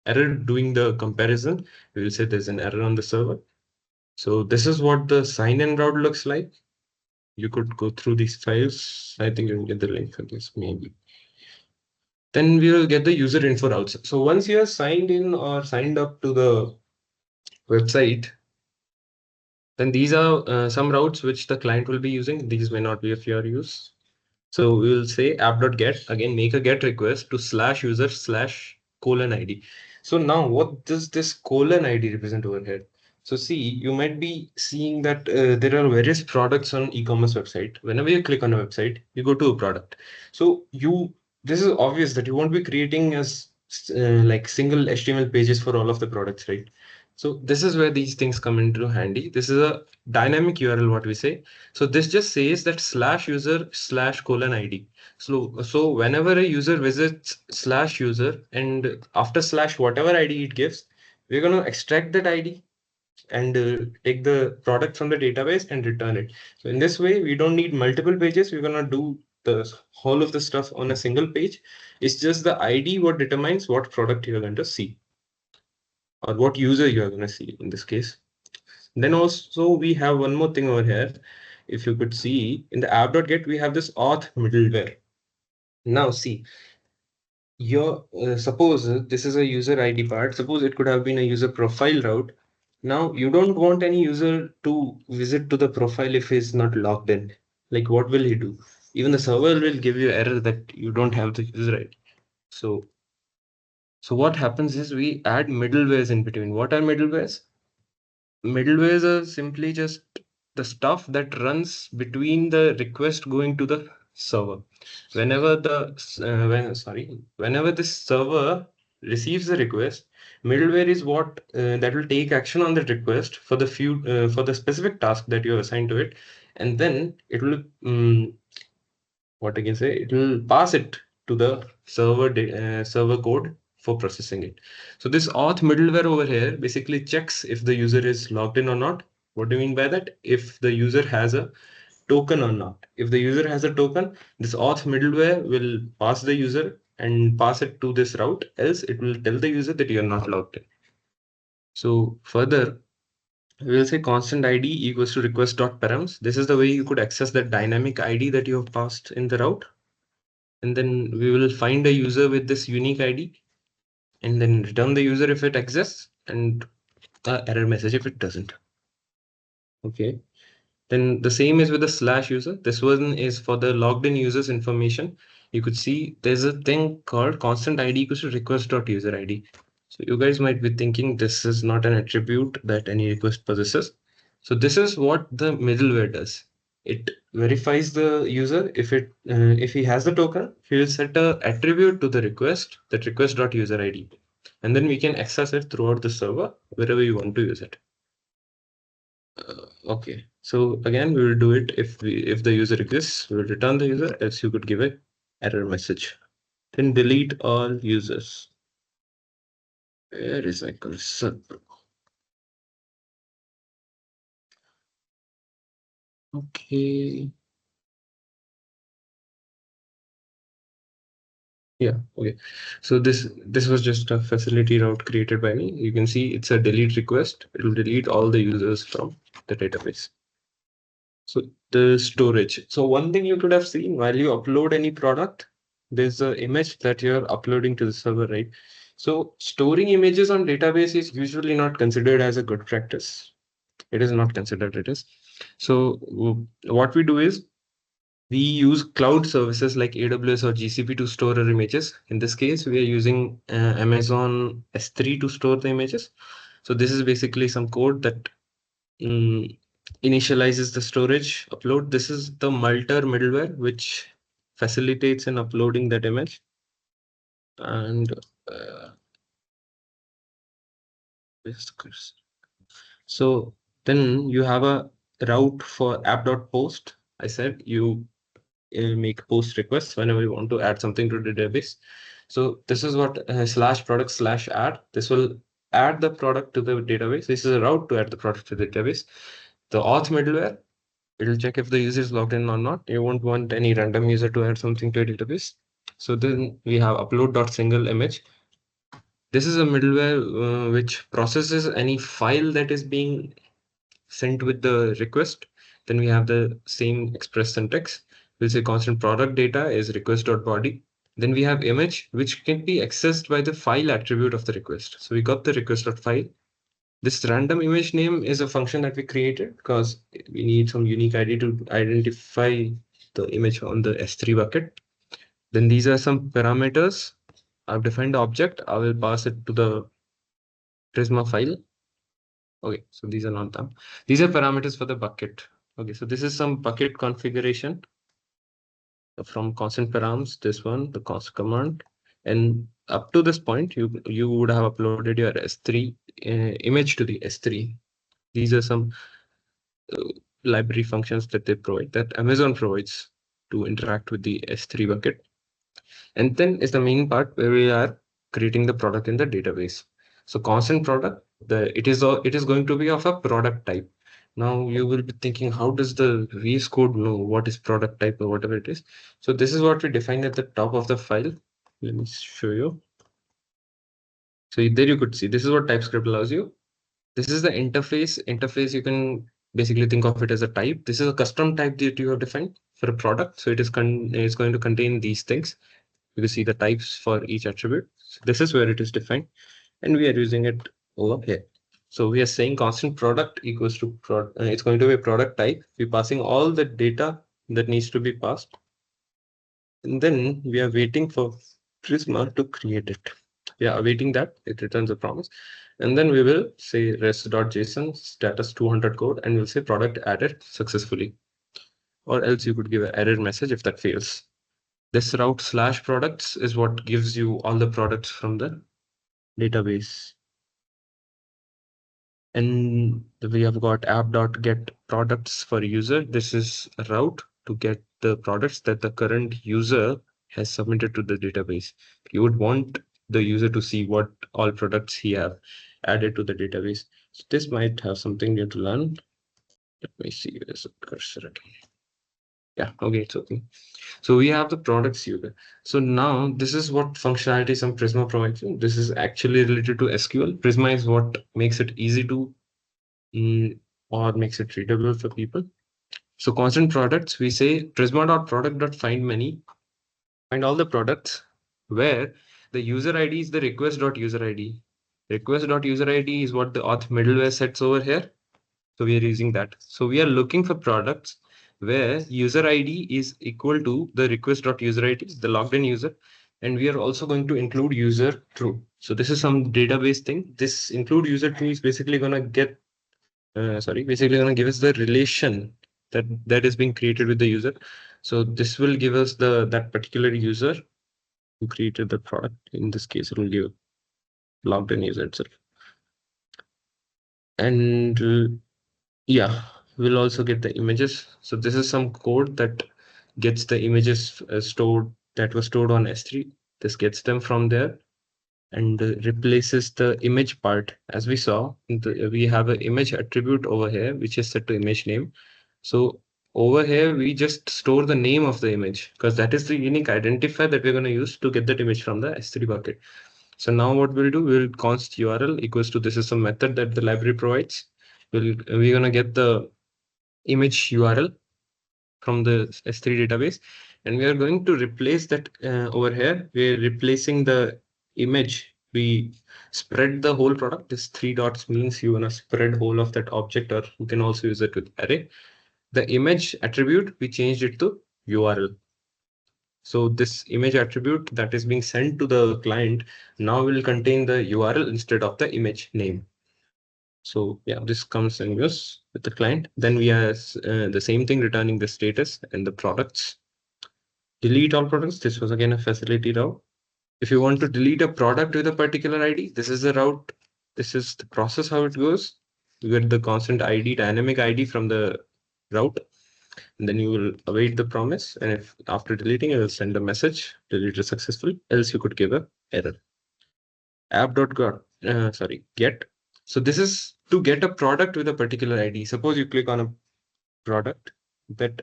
error doing the comparison, we will say there's an error on the server. So this is what the sign-in route looks like. You could go through these files. I think you can get the link for this, maybe. Then we will get the user info routes. So once you are signed in or signed up to the website, then these are some routes which the client will be using. These may not be of your use. So we will say app.get, again, make a get request to /user/colon ID. So now what does this colon ID represent over here? So see, you might be seeing that there are various products on e-commerce website. Whenever you click on a website, you go to a product. So this is obvious that you won't be creating as like single HTML pages for all of the products, right? So this is where these things come into handy. This is a dynamic URL, what we say. So this just says that /user/colon ID. So whenever a user visits /user and after slash whatever ID it gives, we're going to extract that ID and take the product from the database and return it. So in this way, we don't need multiple pages. We're going to do the whole of the stuff on a single page. It's just the ID what determines what product you're going to see or what user you're going to see in this case. Then also we have one more thing over here. If you could see in the app.get, we have this auth middleware. Now see, your suppose this is a user ID part. Suppose it could have been a user profile route. Now you don't want any user to visit to the profile if he's not logged in. Like what will he do? Even the server will give you error that you don't have the user ID. So what happens is we add middlewares in between. What are middlewares? Middlewares are simply just the stuff that runs between the request going to the server. Whenever whenever this server receives the request, middleware is what that will take action on the request for the specific task that you assigned to it, and then it will what I can say, it will pass it to the server code for processing it. So this auth middleware over here basically checks if the user is logged in or not. What do you mean by that? If the user has a token or not. If the user has a token, this auth middleware will pass the user and pass it to this route, else it will tell the user that you're not logged in. So further, we'll say constant ID equals to request.params. This is the way you could access that dynamic ID that you have passed in the route. And then we will find a user with this unique ID and then return the user if it exists and the error message if it doesn't. Okay. Then the same is with the /user. This one is for the logged in users information. You could see there's a thing called constant ID equals to request.user ID. So you guys might be thinking this is not an attribute that any request possesses. So this is what the middleware does. It verifies the user. If he has the token, he will set a attribute to the request, that request.user ID. And then we can access it throughout the server wherever you want to use it. Okay, so again, we will do it if the user exists, we will return the user, else you could give a error message. Then delete all users. Where is my cursor? Okay. Yeah, okay. So this was just a facility route created by me. You can see it's a delete request. It will delete all the users from the database. So the storage. So one thing you could have seen while you upload any product, there's an image that you're uploading to the server, right? So storing images on database is usually not considered as a good practice. It is not considered it is. So what we do is we use cloud services like AWS or GCP to store our images. In this case, we are using Amazon S3 to store the images. So this is basically some code that initializes the storage upload. This is the Multer middleware, which facilitates in uploading that image. And so then you have a route for app.post. I said you make post requests whenever you want to add something to the database. So this is what /product/add. This will add the product to the database. This is a route to add the product to the database. The auth middleware, it will check if the user is logged in or not. You won't want any random user to add something to a database. So then we have upload.single image. This is a middleware which processes any file that is being sent with the request. Then we have the same express syntax. We'll say constant product data is request.body. Then we have image, which can be accessed by the file attribute of the request. So we got the request.file. This random image name is a function that we created because we need some unique ID to identify the image on the S3 bucket. Then these are some parameters. I've defined the object. I will pass it to the Prisma file. Okay, so these are not them. These are parameters for the bucket. Okay, so this is some bucket configuration from constant params, this one, the const command. And up to this point, you would have uploaded your S3 image to the S3. These are some library functions that they provide, that Amazon provides to interact with the S3 bucket. And then is the main part where we are creating the product in the database. So constant product, it is going to be of a product type. Now you will be thinking, how does the VS Code know what is product type or whatever it is? So this is what we define at the top of the file. Let me show you. So there you could see, this is what TypeScript allows you. This is the interface. Interface, you can basically think of it as a type. This is a custom type that you have defined for a product. So it's going to contain these things. You can see the types for each attribute. So this is where it is defined, and we are using it over here. So we are saying constant product equals to it's going to be a product type. We're passing all the data that needs to be passed, and then we are waiting for Prisma to create it. Yeah, awaiting that it returns a promise, and then we will say rest.json status 200 code, and we'll say product added successfully, or else you could give an error message if that fails. This route / products is what gives you all the products from the database. And we have got app.get products for user. This is a route to get the products that the current user has submitted to the database. You would want the user to see what all products he have added to the database. So this might have something new to learn. Let me see, where's the cursor again? Yeah, okay, it's okay. So we have the products user. So now this is what functionality some Prisma provides you. This is actually related to SQL. Prisma is what makes it easy to or makes it readable for people. So constant products, we say prisma.product.find many, find all the products where the user ID is the request.user ID. Request.user ID is what the auth middleware sets over here. So we are using that. So we are looking for products where user ID is equal to the request.user ID, the logged in user. And we are also going to include user true. So this is some database thing. This include user true is basically going to get, basically going to give us the relation that is being created with the user. So this will give us that particular user who created the product. In this case, it will give logged in user itself. And yeah, we'll also get the images. So this is some code that gets the images that was stored on S3. This gets them from there and replaces the image part. As we saw, we have an image attribute over here, which is set to image name. So over here, we just store the name of the image because that is the unique identifier that we're going to use to get that image from the S3 bucket. So now what we'll do, we'll const URL equals to, this is some method that the library provides. We're going to get the image URL from the S3 database, and we are going to replace that over here. We're replacing the image. We spread the whole product. This 3 dots means you want to spread whole of that object, or you can also use it with array. The image attribute, we changed it to URL. So this image attribute that is being sent to the client now will contain the URL instead of the image name. So yeah, this comes and goes with the client. Then we have the same thing, returning the status and the products. Delete all products. This was again a facility route. If you want to delete a product with a particular ID, this is the route. This is the process how it goes. You get the constant ID, dynamic ID from the route. And then you will await the promise. And if after deleting, it will send a message, deleted successfully, else you could give a error. Get. So this is to get a product with a particular ID. Suppose you click on a product, that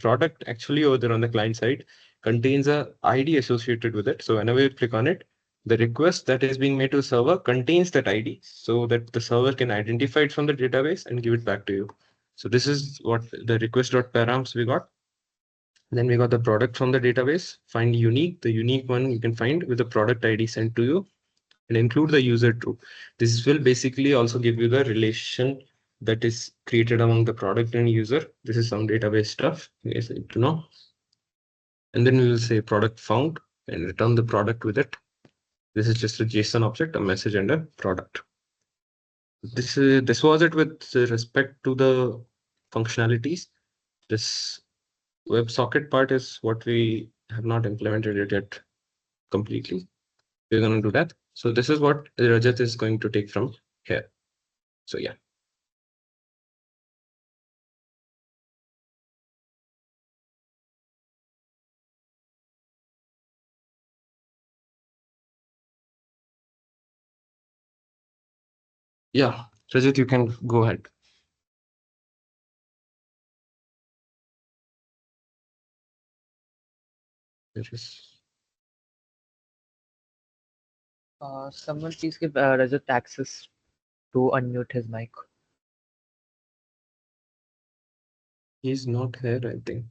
product actually over there on the client side contains a ID associated with it. So whenever you click on it, The request that is being made to the server contains that ID so that the server can identify it from the database and give it back to you. So this is what the request.params we got. Then we got the product from the database, find unique. The unique one you can find with the product ID sent to you and include the user true. This will basically also give you the relation that is created among the product and user. This is some database stuff you guys need to know. And then we will say product found and return the product with it. This is just a JSON object, a message and a product. This was it with respect to the functionalities. This WebSocket part is what we have not implemented it yet completely. We're going to do that. So this is what Rajat is going to take from here. So yeah. Yeah, Rajat, you can go ahead. Someone please give Rajat access to unmute his mic. He's not here, I think.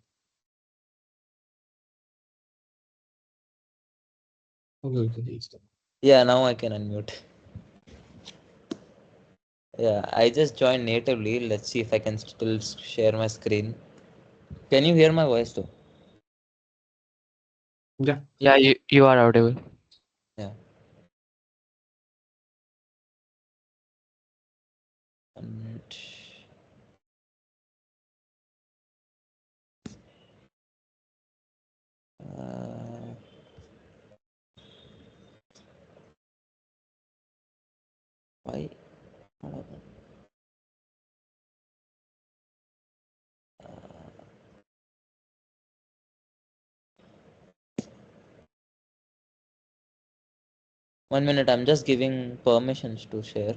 Okay. Yeah, now I can unmute. Yeah, I just joined natively. Let's see if I can still share my screen. Can you hear my voice too? Yeah. Yeah, you are audible. Yeah. And why? What happened? 1 minute, I'm just giving permissions to share.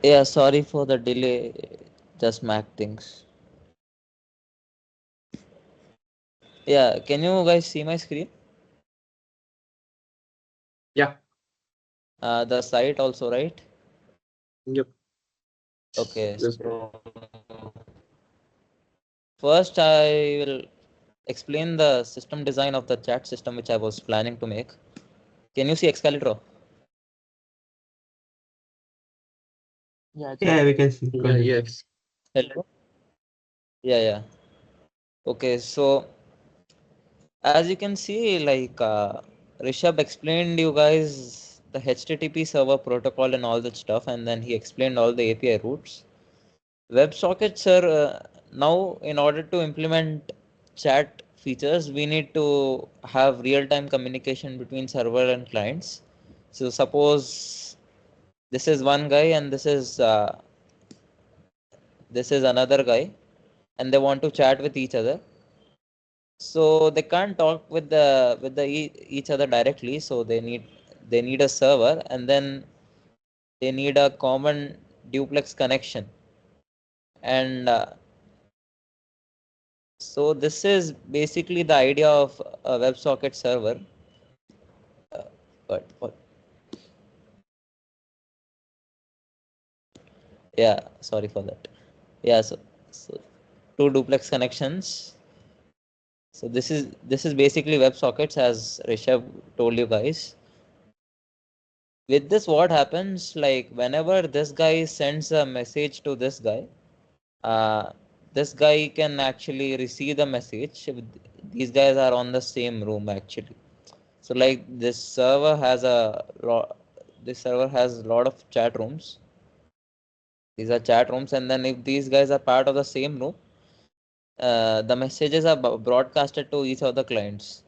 Yeah, sorry for the delay. Just Mac things. Yeah, can you guys see my screen? Yeah. The site also, right? Yep. Okay. Yes. So first I will explain the system design of the chat system which I was planning to make. Can you see Excalibur? Yeah, we can see. Go Yeah, ahead. yes. Hello? Yeah. Okay, so as you can see, like Rishabh explained you guys the HTTP server protocol and all that stuff, and then he explained all the API routes. WebSockets are now, in order to implement chat features, we need to have real-time communication between server and clients. So suppose this is one guy and this is another guy, and they want to chat with each other. So they can't talk with each other directly. So they need a server, and then they need a common duplex connection. And so this is basically the idea of a WebSocket server. But Yeah, sorry for that. Yeah, so two duplex connections. So this is basically WebSockets, as Rishabh told you guys. With this, what happens, like whenever this guy sends a message to uh, this guy can actually receive the message if these guys are on the same room actually. So like this server has a lot of chat rooms. These are chat rooms, and then if these guys are part of the same room, the messages are broadcasted to each of the clients.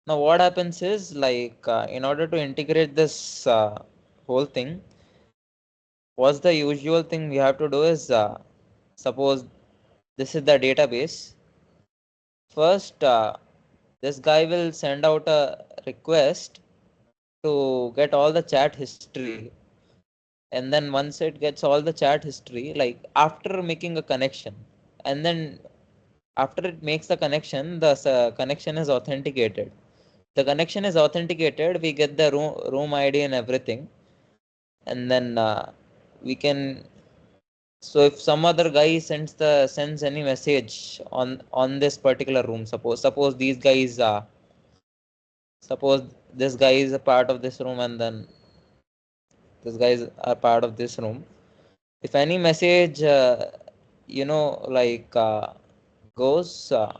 Now what happens is, like in order to integrate this whole thing, what's the usual thing we have to do is, suppose this is the database. First, this guy will send out a request to get all the chat history, and then once it gets all the chat history, like after making a connection, and then after it makes the connection, the connection is authenticated. The connection is authenticated, we get the room ID and everything, and then we can. So if some other guy sends any message on this particular room, suppose these guys, suppose this guy is a part of this room, and then this guys are part of this room. If any message like goes, so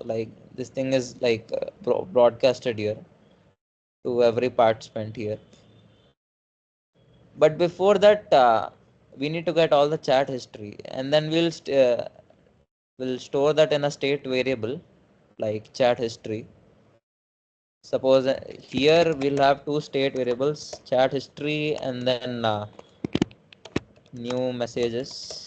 like this thing is like broadcasted here to every participant here. But before that, we need to get all the chat history, and then we'll store that in a state variable like chat history. Suppose here we'll have two state variables, chat history and then new messages.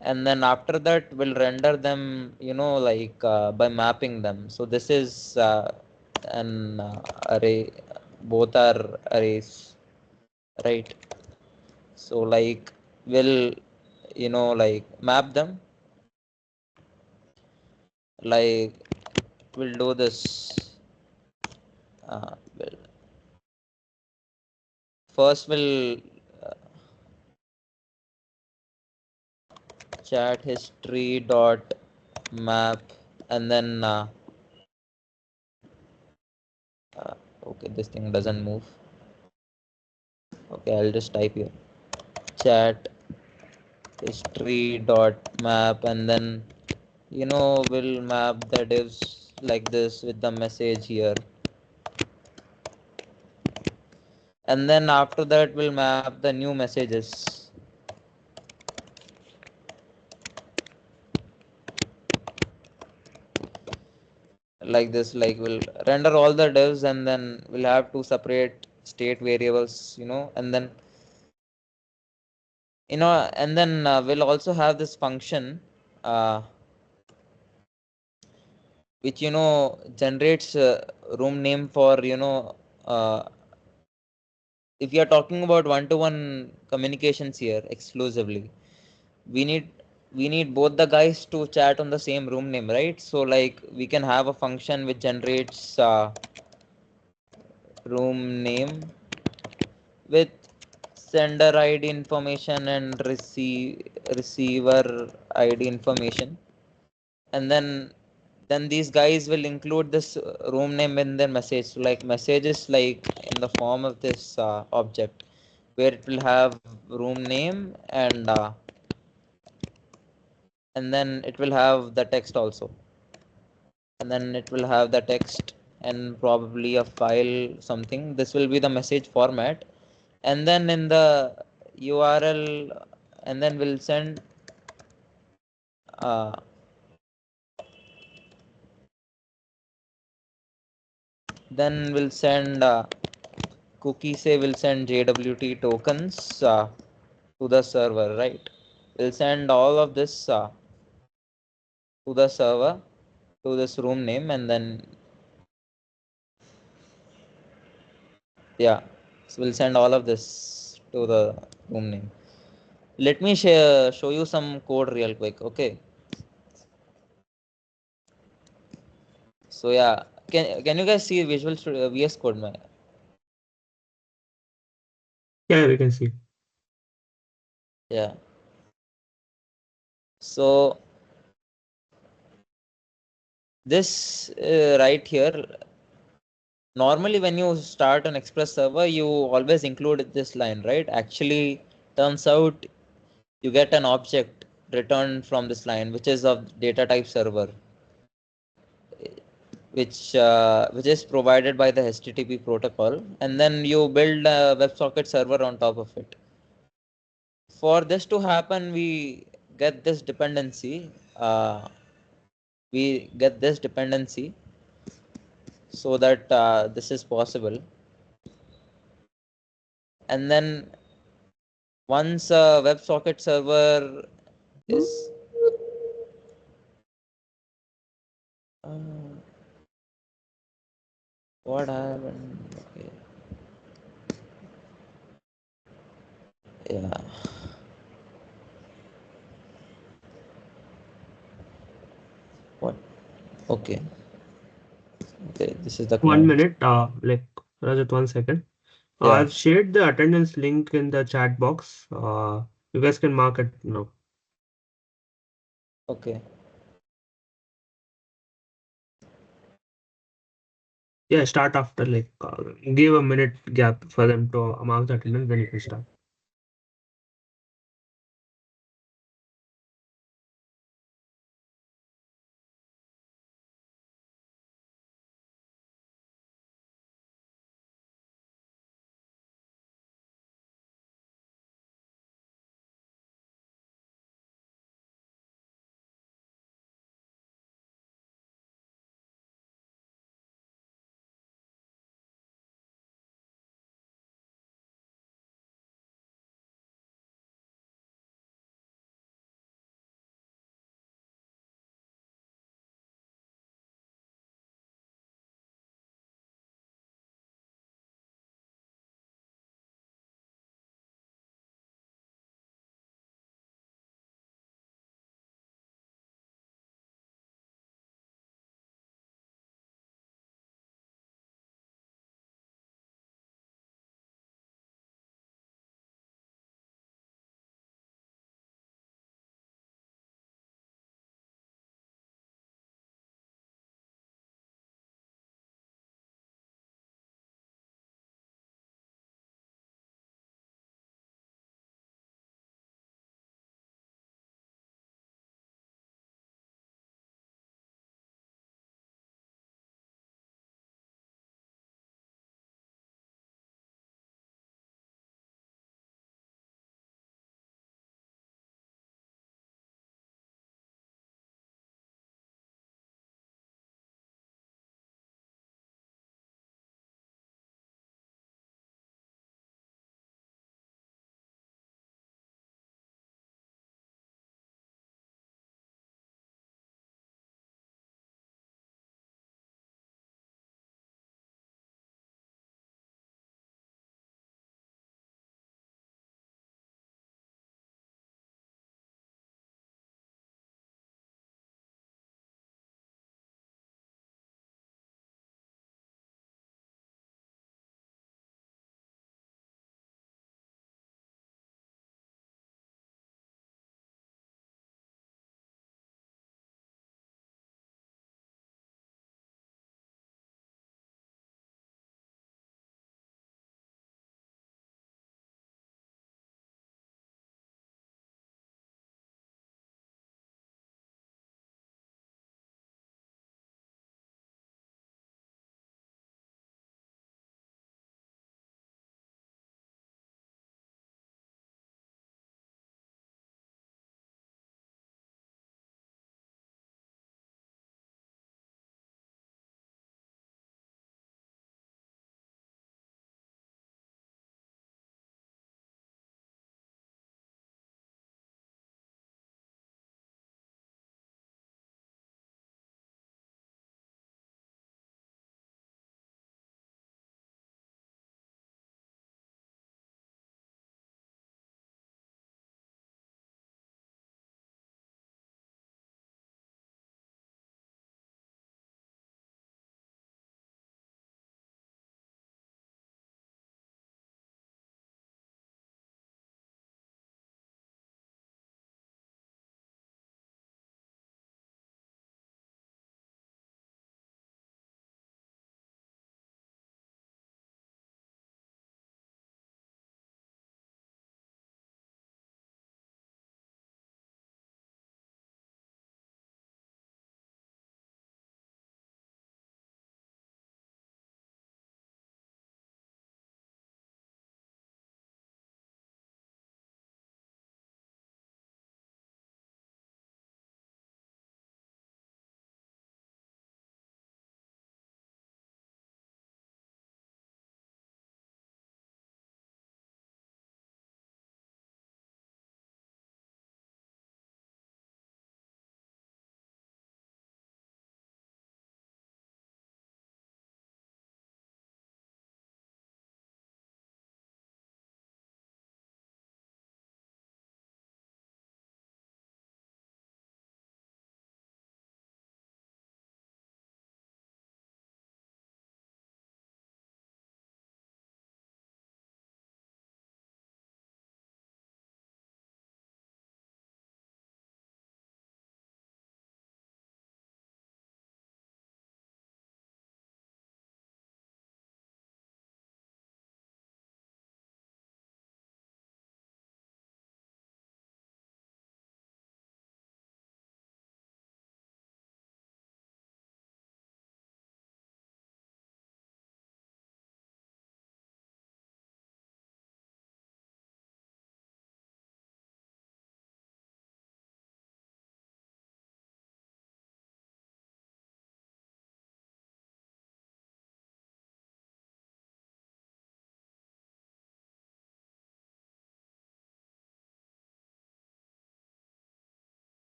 And then after that we'll render them, like by mapping them. So this is an array, both are arrays, right? So like we'll like map them, like we'll do this. Well, first we'll chat history dot map, and then uh, okay, this thing doesn't move. Okay, I'll just type here chat history dot map, and then we'll map the divs like this with the message here, and then after that we'll map the new messages like this. Like we'll render all the divs, and then we'll have to separate state variables, and then and then we'll also have this function uh, which generates room name for uh, if you are talking about one-to-one communications here exclusively, we need both the guys to chat on the same room name, right? So like we can have a function which generates room name with sender id information and receiver id information, and then these guys will include this room name in their message. So like messages like in the form of this object, where it will have room name, and then it will have the text also, and then it will have the text and probably a file something. This will be the message format, and then in the url, and then we'll send uh, then we'll send cookie say we'll send jwt tokens to the server, right? We'll send all of this to the server, to this room name, and then yeah, so we'll send all of this to the room name. Let me show you some code real quick. Okay, so yeah, can you guys see visual studio VS code? Yeah, we can see. Yeah. So this right here, normally when you start an Express server, you always include this line, right? Actually, turns out you get an object returned from this line, which is of data type server, which is provided by the HTTP protocol, and then you build a WebSocket server on top of it. For this to happen, we get this dependency. We get this dependency so that this is possible. And then once a WebSocket server is uh, what happened? Okay. Yeah. What? Okay. Okay. This is the 1 minute, client. Rajat, 1 second. Yeah. I've shared the attendance link in the chat box. You guys can mark it now. Okay. Yeah, start after give a minute gap for them to mark the attendance, then you can start.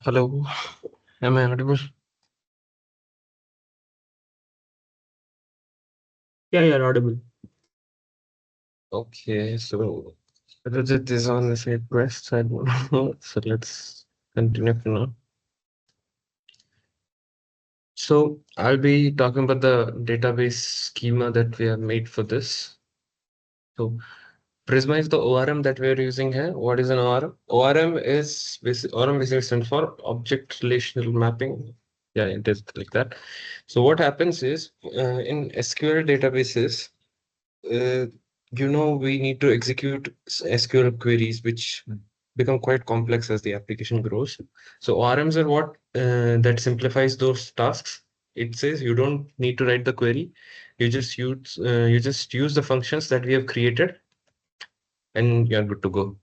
Hello, am I audible? Yeah, you're audible. Okay, so Rajat is on the side quest. I don't know. So let's continue for now. So I'll be talking about the database schema that we have made for this. So Prisma is the ORM that we're using here. What is an ORM? ORM basically stands for Object Relational Mapping. Yeah, it is like that. So what happens is in SQL databases, uh, we need to execute SQL queries, which become quite complex as the application grows. So ORMs are what that simplifies those tasks. It says you don't need to write the query. You just use the functions that we have created, and you're good to go.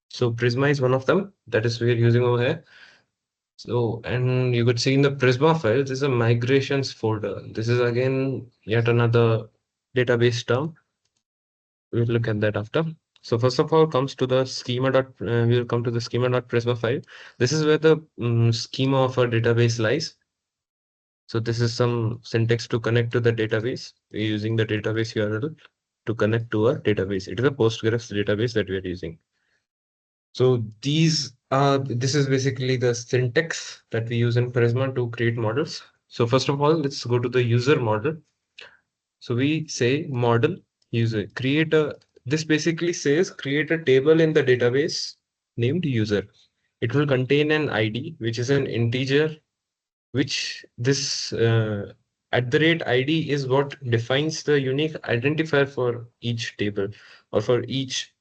So Prisma is one of them that is we're using over here. So, and you could see in the Prisma file, there's a migrations folder. This is again yet another database term. We'll look at that after. So first of all comes to the we'll come to the schema.prisma file. This is where the schema of our database lies. So this is some syntax to connect to the database. We're using the database URL to connect to our database. It is a Postgres database that we are using. So this is basically the syntax that we use in Prisma to create models. So first of all, let's go to the user model. So we say model user, this basically says create a table in the database named user. It will contain an ID, which is an integer, which this @ID is what defines the unique identifier for each table or for each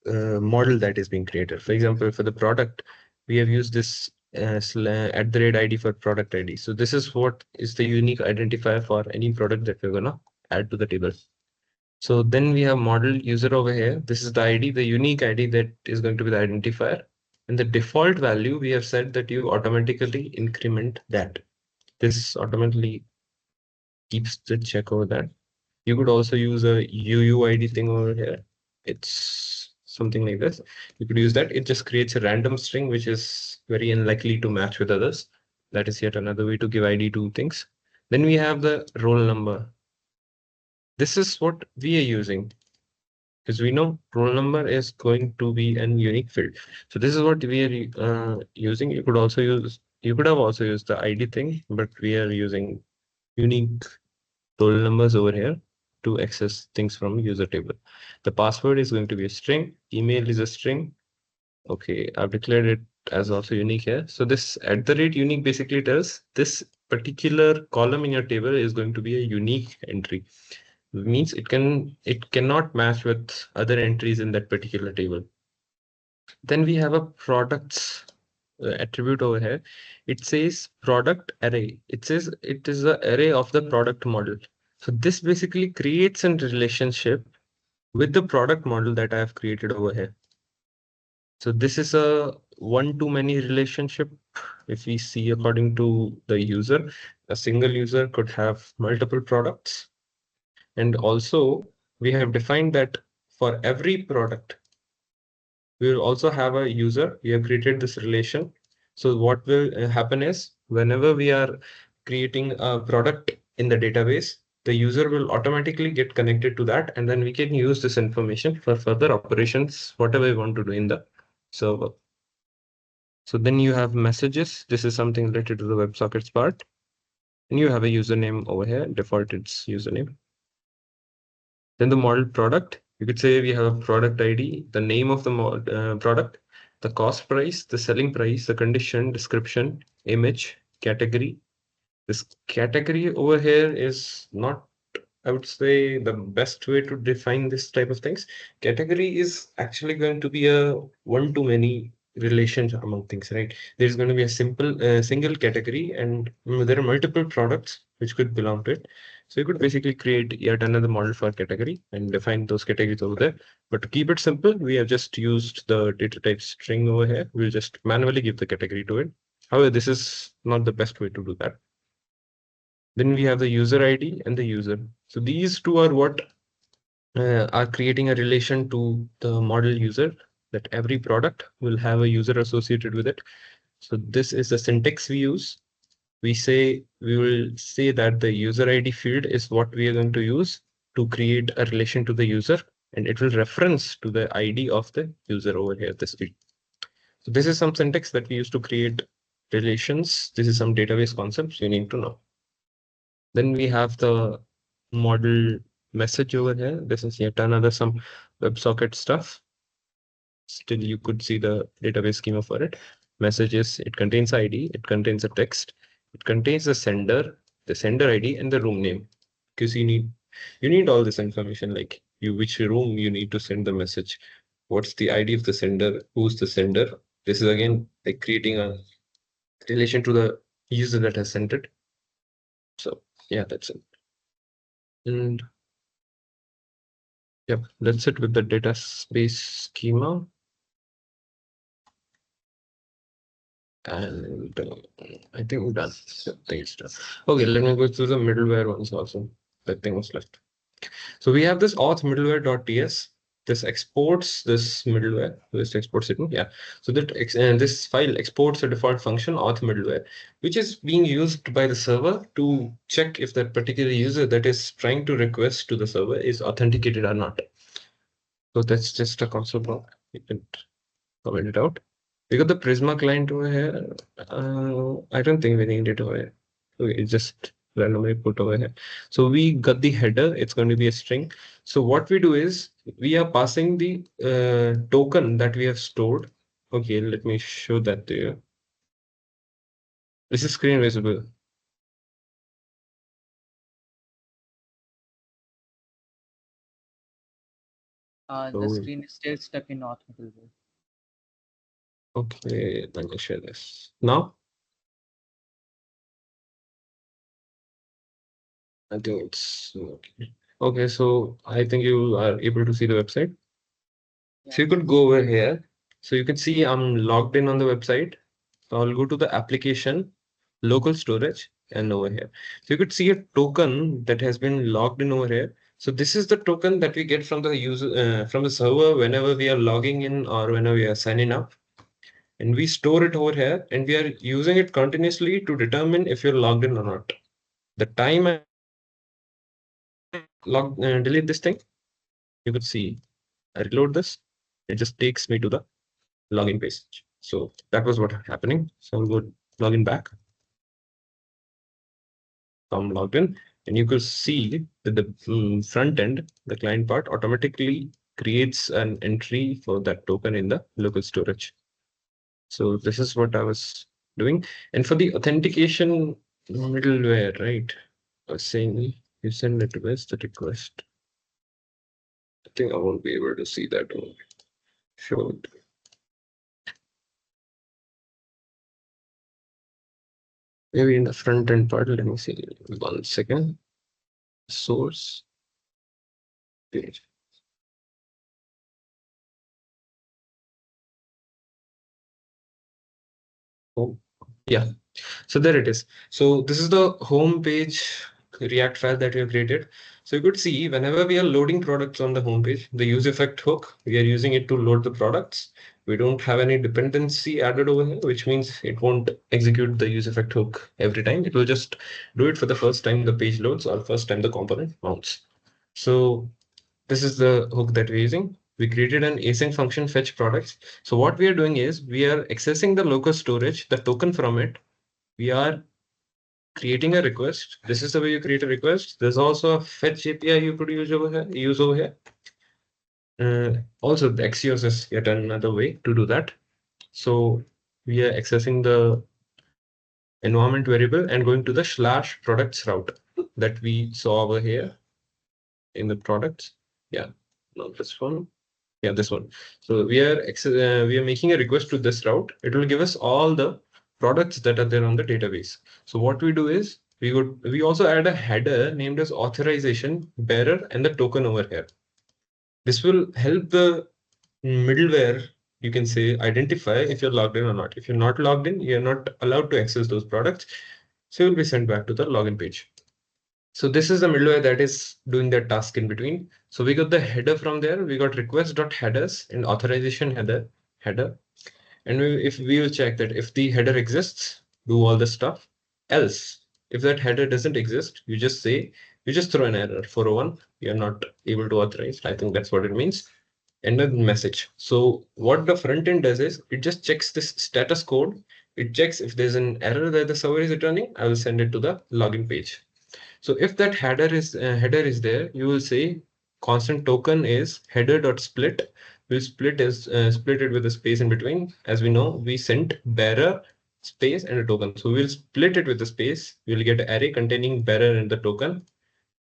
model that is being created. For example, for the product, we have used this @ID for product ID. So this is what is the unique identifier for any product that we're gonna add to the table. So then we have model user over here. This is the ID, the unique ID that is going to be the identifier. And the default value, we have said that you automatically increment that. This automatically keeps the check over that. You could also use a UUID thing over here. It's something like this. You could use that. It just creates a random string, which is very unlikely to match with others. That is yet another way to give ID to things. Then we have the roll number. This is what we are using because we know roll number is going to be an unique field. So this is what we are using. You could have also used the ID thing, but we are using unique roll numbers over here to access things from user table. The password is going to be a string. Email is a string. Okay, I've declared it as also unique here. So this @unique basically tells this particular column in your table is going to be a unique entry. It means it cannot match with other entries in that particular table. Then we have a products attribute over here. It says product array. It says it is the array of the product model. So this basically creates a relationship with the product model that I have created over here. So this is a one-to-many relationship. If we see according to the user, a single user could have multiple products. And also we have defined that for every product, we will also have a user. We have created this relation. So what will happen is whenever we are creating a product in the database, the user will automatically get connected to that. And then we can use this information for further operations, whatever we want to do in the server. So then you have messages. This is something related to the WebSockets part. And you have a username over here, default it's username. Then the model product, you could say we have a product ID, the name of the product, the cost price, the selling price, the condition, description, image, category. This category over here is not, I would say, the best way to define this type of things. Category is actually going to be a one-to-many relation among things, right? There's going to be a single category, and there are multiple products which could belong to it. So you could basically create yet another model for category and define those categories over there. But to keep it simple, we have just used the data type string over here. We'll just manually give the category to it. However, this is not the best way to do that. Then we have the user ID and the user. So these two are what are creating a relation to the model user, that every product will have a user associated with it. So this is the syntax we use. We will say that the user ID field is what we are going to use to create a relation to the user, and it will reference to the ID of the user over here, this field. So this is some syntax that we use to create relations. This is some database concepts you need to know. Then we have the model message over here. This is yet another some WebSocket stuff. Still, you could see the database schema for it. Messages, it contains ID, it contains a text, it contains the sender ID, and the room name. Because you need all this information, like which room you need to send the message, what's the ID of the sender, who's the sender. This is again like creating a relation to the user that has sent it. So yeah, that's it. And yep, that's it with the data space schema. And I think we're done. Yeah, I think it's done. Okay, let me go through the middleware ones also. That thing was left. So we have this auth middleware.ts. This exports this middleware. This exports it. Yeah. So that this file exports a default function auth middleware, which is being used by the server to check if that particular user that is trying to request to the server is authenticated or not. So that's just a console block. You can comment it out. We got the Prisma client over here. I don't think we need it over here. Okay, it's just randomly put over here. So we got the header. It's going to be a string. So what we do is we are passing the token that we have stored. Okay, let me show that to you. This is screen visible. The Oh. screen is still stuck in auth middleware. Okay, let me share this now. I think it's okay. Okay, so I think you are able to see the website. So you could go over here. So you can see I'm logged in on the website. So I'll go to the application, local storage, and over here. So you could see a token that has been logged in over here. So this is the token that we get from the user from the server whenever we are logging in or whenever we are signing up. And we store it over here, and we are using it continuously to determine if you're logged in or not. The time I delete this thing, you could see I reload this. It just takes me to the login page. So that was what happening. So I'll go login back. So I'm logged in, and you could see that the front end, the client part, automatically creates an entry for that token in the local storage. So this is what I was doing. And for the authentication middleware, right? I was saying you send it with the request. I think I won't be able to see that one. Show it. Maybe in the front end part, let me see 1 second. Source page. Oh, yeah. So there it is. So this is the home page React file that we have created. So you could see whenever we are loading products on the home page, the use effect hook, we are using it to load the products. We don't have any dependency added over here, which means it won't execute the use effect hook every time. It will just do it for the first time the page loads or first time the component mounts. So this is the hook that we're using. We created an async function fetch products. So what we are doing is we are accessing the local storage, the token from it. We are creating a request. This is the way you create a request. There's also a fetch API you could use over here. Also, the Axios is yet another way to do that. So we are accessing the environment variable and going to the / products route that we saw over here in the products. Yeah, not this one. Yeah, this one. So we are making a request to this route. It will give us all the products that are there on the database. So what we do is we also add a header named as authorization bearer and the token over here. This will help the middleware, you can say, identify if you're logged in or not. If you're not logged in, you're not allowed to access those products. So you'll be sent back to the login page. So this is the middleware that is doing that task in between. So we got the header from there. We got request.headers and authorization header. And if we will check that if the header exists, do all the stuff. Else, if that header doesn't exist, you just say, you just throw an error 401, you're not able to authorize. I think that's what it means. End of the message. So what the front end does is it just checks this status code. It checks if there's an error that the server is returning, I will send it to the login page. So if that header is there, you will say constant token is header.split. We'll split it with a space in between. As we know, we sent bearer, space, and a token. So we'll split it with the space. We'll get an array containing bearer and the token,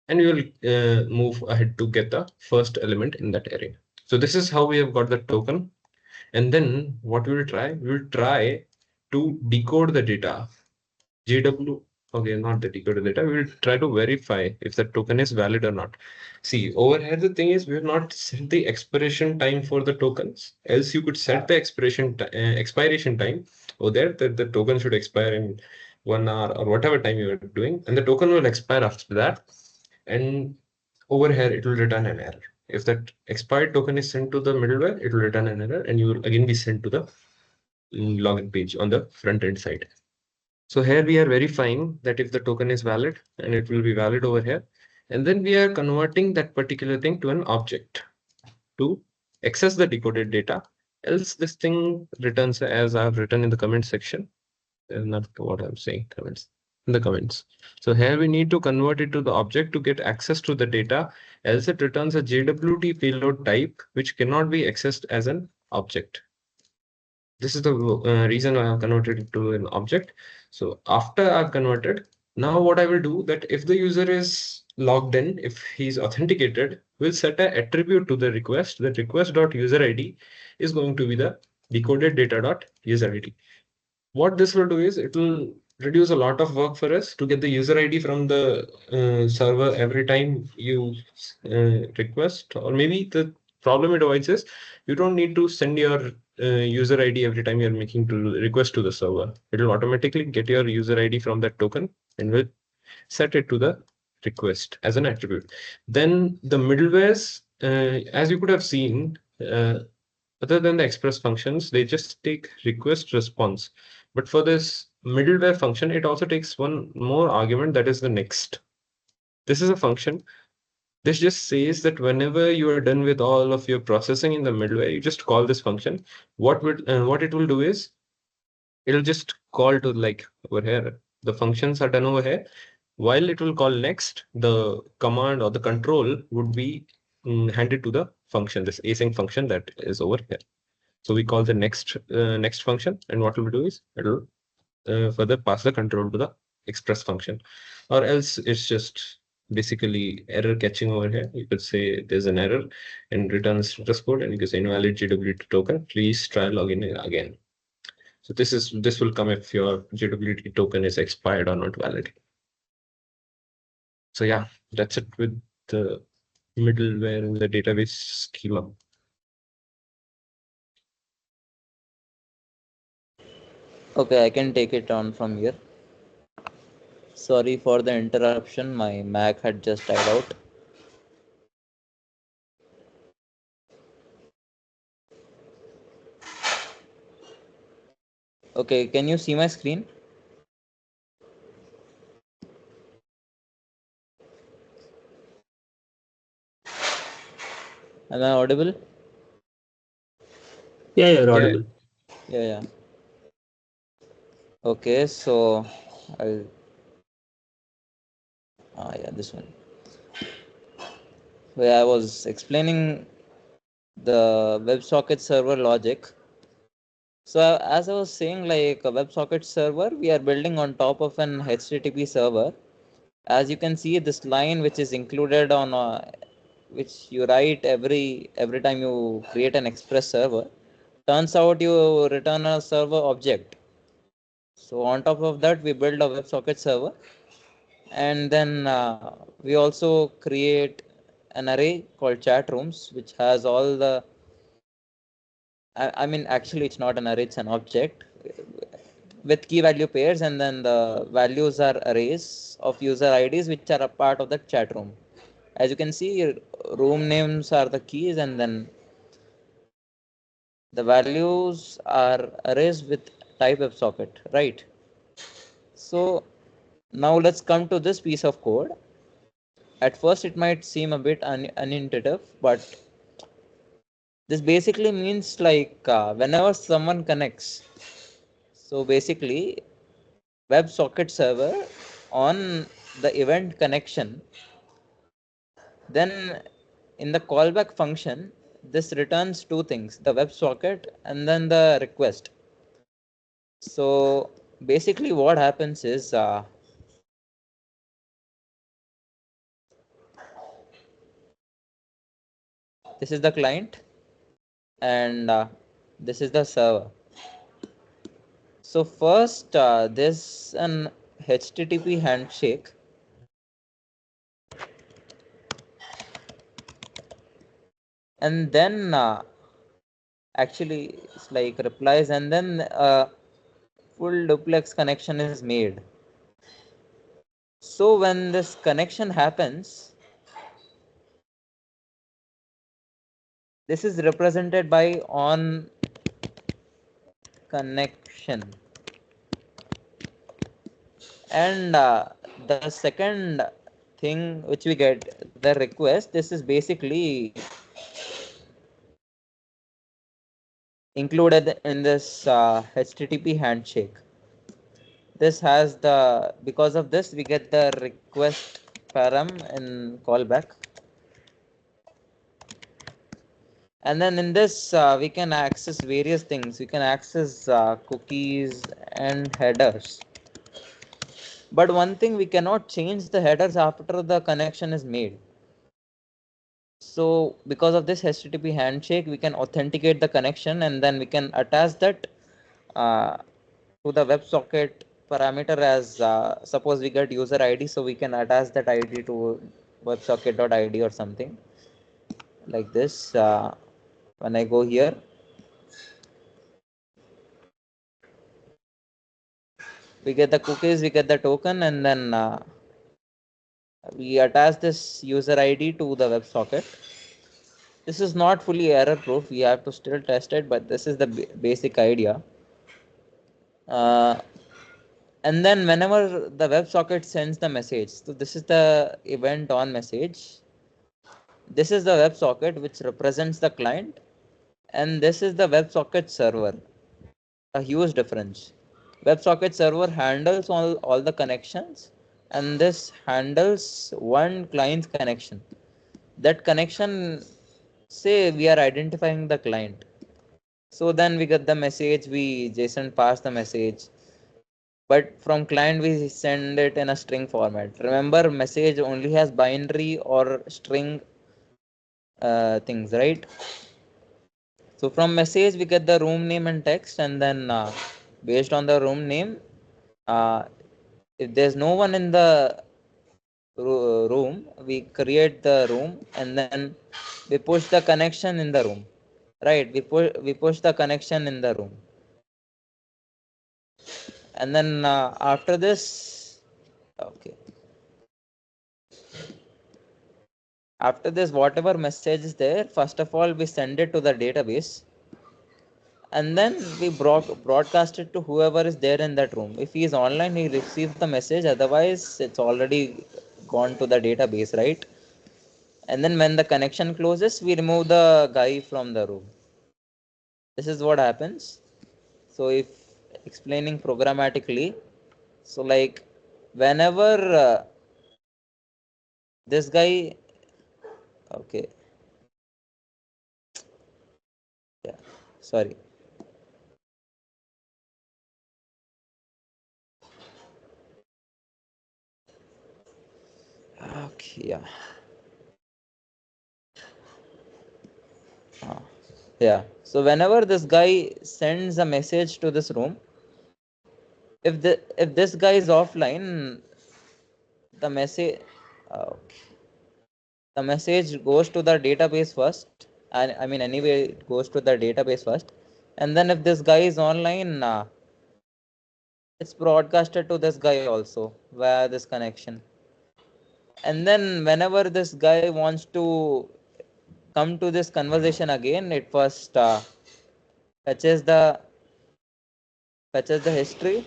and we will move ahead to get the first element in that array. So this is how we have got the token. And then what we will try? We will try to decode the data. JW, okay, not the decoder data. We will try to verify if the token is valid or not. See, over here, the thing is we have not set the expiration time for the tokens. Else you could set the expiration time over there that the token should expire in 1 hour or whatever time you are doing, and the token will expire after that. And over here, it will return an error. If that expired token is sent to the middleware, it will return an error, and you will again be sent to the login page on the front end side. So here we are verifying that if the token is valid, and it will be valid over here. And then we are converting that particular thing to an object to access the decoded data. Else this thing returns as I've written in the comment section. Not what I'm saying, comments. In the comments. So here we need to convert it to the object to get access to the data. Else it returns a JWT payload type, which cannot be accessed as an object. This is the reason why I've converted it to an object. So after I've converted, now what I will do that if the user is logged in, if he's authenticated, we'll set an attribute to the request. That request.user ID is going to be the decoded data.user ID. What this will do is it will reduce a lot of work for us to get the user ID from the server every time you request, or maybe the problem it avoids is you don't need to send your user ID every time you're making to request to the server. It will automatically get your user ID from that token and will set it to the request as an attribute. Then the middlewares, as you could have seen, other than the express functions, they just take request response. But for this middleware function, it also takes one more argument, that is the next. This is a function. This just says that whenever you are done with all of your processing in the middleware, you just call this function. What it will do is it'll just call to, like over here, the functions are done over here. While it will call next, the command or the control would be handed to the function, this async function that is over here. So we call the next function, and what we'll do is it'll further pass the control to the express function, or else it's just basically error catching over here. You could say there's an error and return status code, and you could say invalid JWT token. Please try login again. So this will come if your JWT token is expired or not valid. So yeah, that's it with the middleware and the database schema. Okay, I can take it on from here. Sorry for the interruption. My Mac had just died out. Okay, can you see my screen? Am I audible? Yeah, you're audible. Yeah. Okay, so I'll this one. Where I was explaining the WebSocket server logic. So as I was saying, like a WebSocket server, we are building on top of an HTTP server. As you can see, this line which is included on which you write every time you create an Express server, turns out you return a server object. So on top of that, we build a WebSocket server, and then we also create an array called chat rooms, which has all the I mean, actually, it's not an array, it's an object with key value pairs, and then the values are arrays of user IDs, which are a part of the chat room. As you can see, room names are the keys, and then the values are arrays with type WebSocket, right? So now let's come to this piece of code. At first it might seem a bit unintuitive, but this basically means like whenever someone connects, so basically WebSocket server on the event connection, then in the callback function, this returns two things, the WebSocket and then the request. So basically what happens is this is the client and this is the server. So first there's an HTTP handshake, and then actually it's like replies, and then full duplex connection is made. So when this connection happens, this is represented by on connection, and the second thing which we get, the request, this is basically included in this HTTP handshake. This has the, because of this we get the request param in callback, and then in this we can access various things. We can access cookies and headers, but one thing, we cannot change the headers after the connection is made. So because of this HTTP handshake, we can authenticate the connection, and then we can attach that uh, to the WebSocket parameter as suppose we get user ID, so we can attach that ID to websocket.id or something like this. When I go here, we get the cookies, we get the token, and then we attach this user ID to the WebSocket. This is not fully error proof, we have to still test it, but this is the basic idea. Uh, and then whenever the WebSocket sends the message, so this is the event on message, this is the WebSocket which represents the client, and this is the WebSocket server. A huge difference. WebSocket server handles all the connections, and this handles one client's connection. That connection, say we are identifying the client, so then we get the message, we JSON pass the message, but from client we send it in a string format. Remember, message only has binary or string things, right? So from message we get the room name and text, and then based on the room name, uh, if there's no one in the room, we create the room, and then we push the connection in the room, right? We push the connection in the room, and then after this, okay, after this whatever message is there, first of all we send it to the database, and then we broadcast it to whoever is there in that room. If he is online, he receives the message, otherwise it's already gone to the database, right? And then when the connection closes, we remove the guy from the room. This is what happens. So if explaining programmatically, so like whenever this guy, okay, yeah, sorry, okay, yeah, yeah. So whenever this guy sends a message to this room, if this guy is offline, the message, okay, the message goes to the database first, and I mean anyway it goes to the database first, and then if this guy is online, it's broadcasted to this guy also via this connection. And then whenever this guy wants to come to this conversation again, it first fetches the history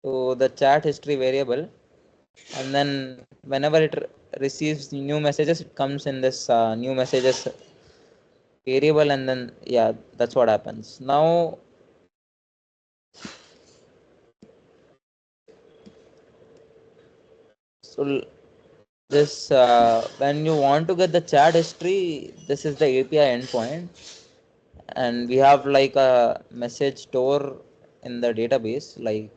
to the chat history variable, and then whenever it receives new messages, it comes in this new messages variable, and then yeah, that's what happens. Now so this when you want to get the chat history, this is the API endpoint, and we have like a message store in the database. Like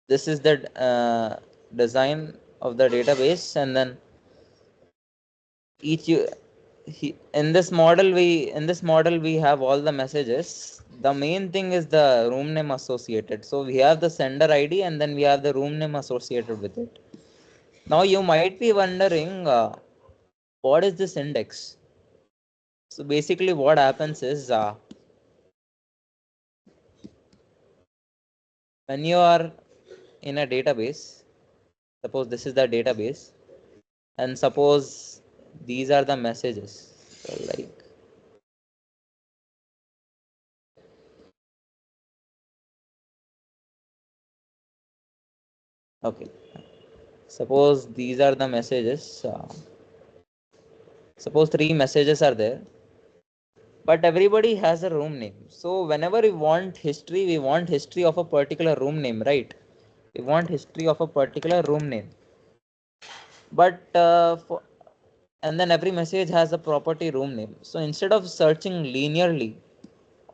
this is the design of the database, and then each in this model we have all the messages. The main thing is the room name associated. So we have the sender ID, and then we have the room name associated with it. Now you might be wondering, what is this index? So basically what happens is, when you are in a database, suppose this is the database, and suppose these are the messages. So like okay, suppose these are the messages. Suppose 3 messages are there, but everybody has a room name. So whenever we want history of a particular room name, right? We want history of a particular room name. But and then every message has a property room name. So instead of searching linearly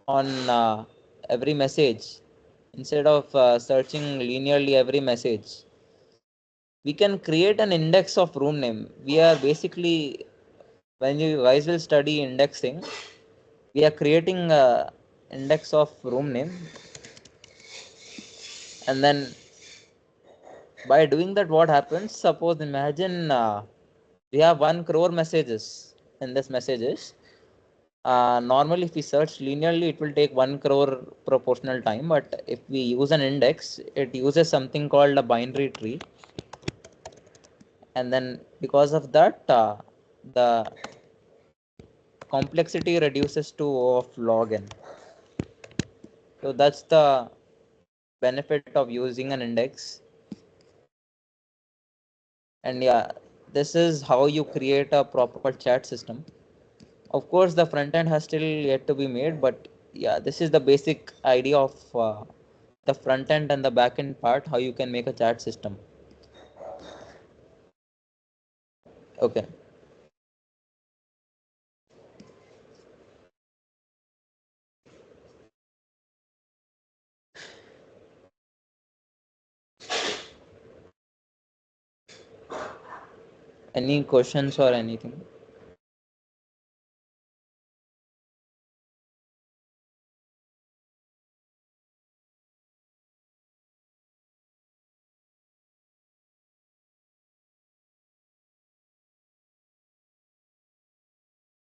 on every message, instead of searching linearly every message, we can create an index of room name. We are basically, when you guys will study indexing, we are creating a index of room name, and then by doing that, what happens? Suppose imagine we have 1 crore messages in this messages. Normally, if we search linearly, it will take 1 crore proportional time. But if we use an index, it uses something called a binary tree. And then because of that, the complexity reduces to O of log n. So that's the benefit of using an index. And yeah, this is how you create a proper chat system. Of course, the front end has still yet to be made, but yeah, this is the basic idea of the front end and the back end part, how you can make a chat system. Okay. Any questions or anything?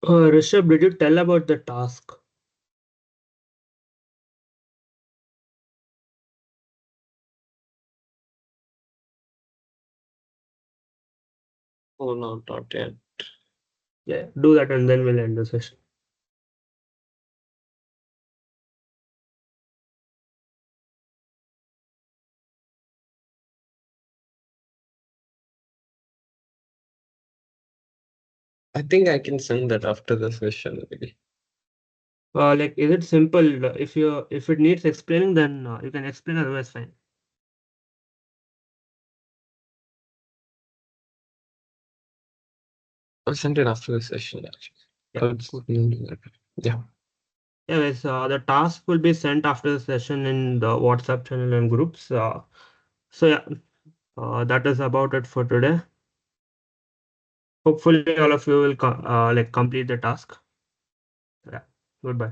Rishabh, did you tell about the task? Oh no, not yet. Yeah, do that and then we'll end the session. I think I can send that after the session, maybe. Like, is it simple? If it needs explaining, then you can explain. Otherwise, fine. I'll send it after the session, actually. Yeah, I'll cool. do that. Yeah. Anyways, the task will be sent after the session in the WhatsApp channel and groups. So yeah, that is about it for today. Hopefully, all of you will complete the task. Yeah. Goodbye.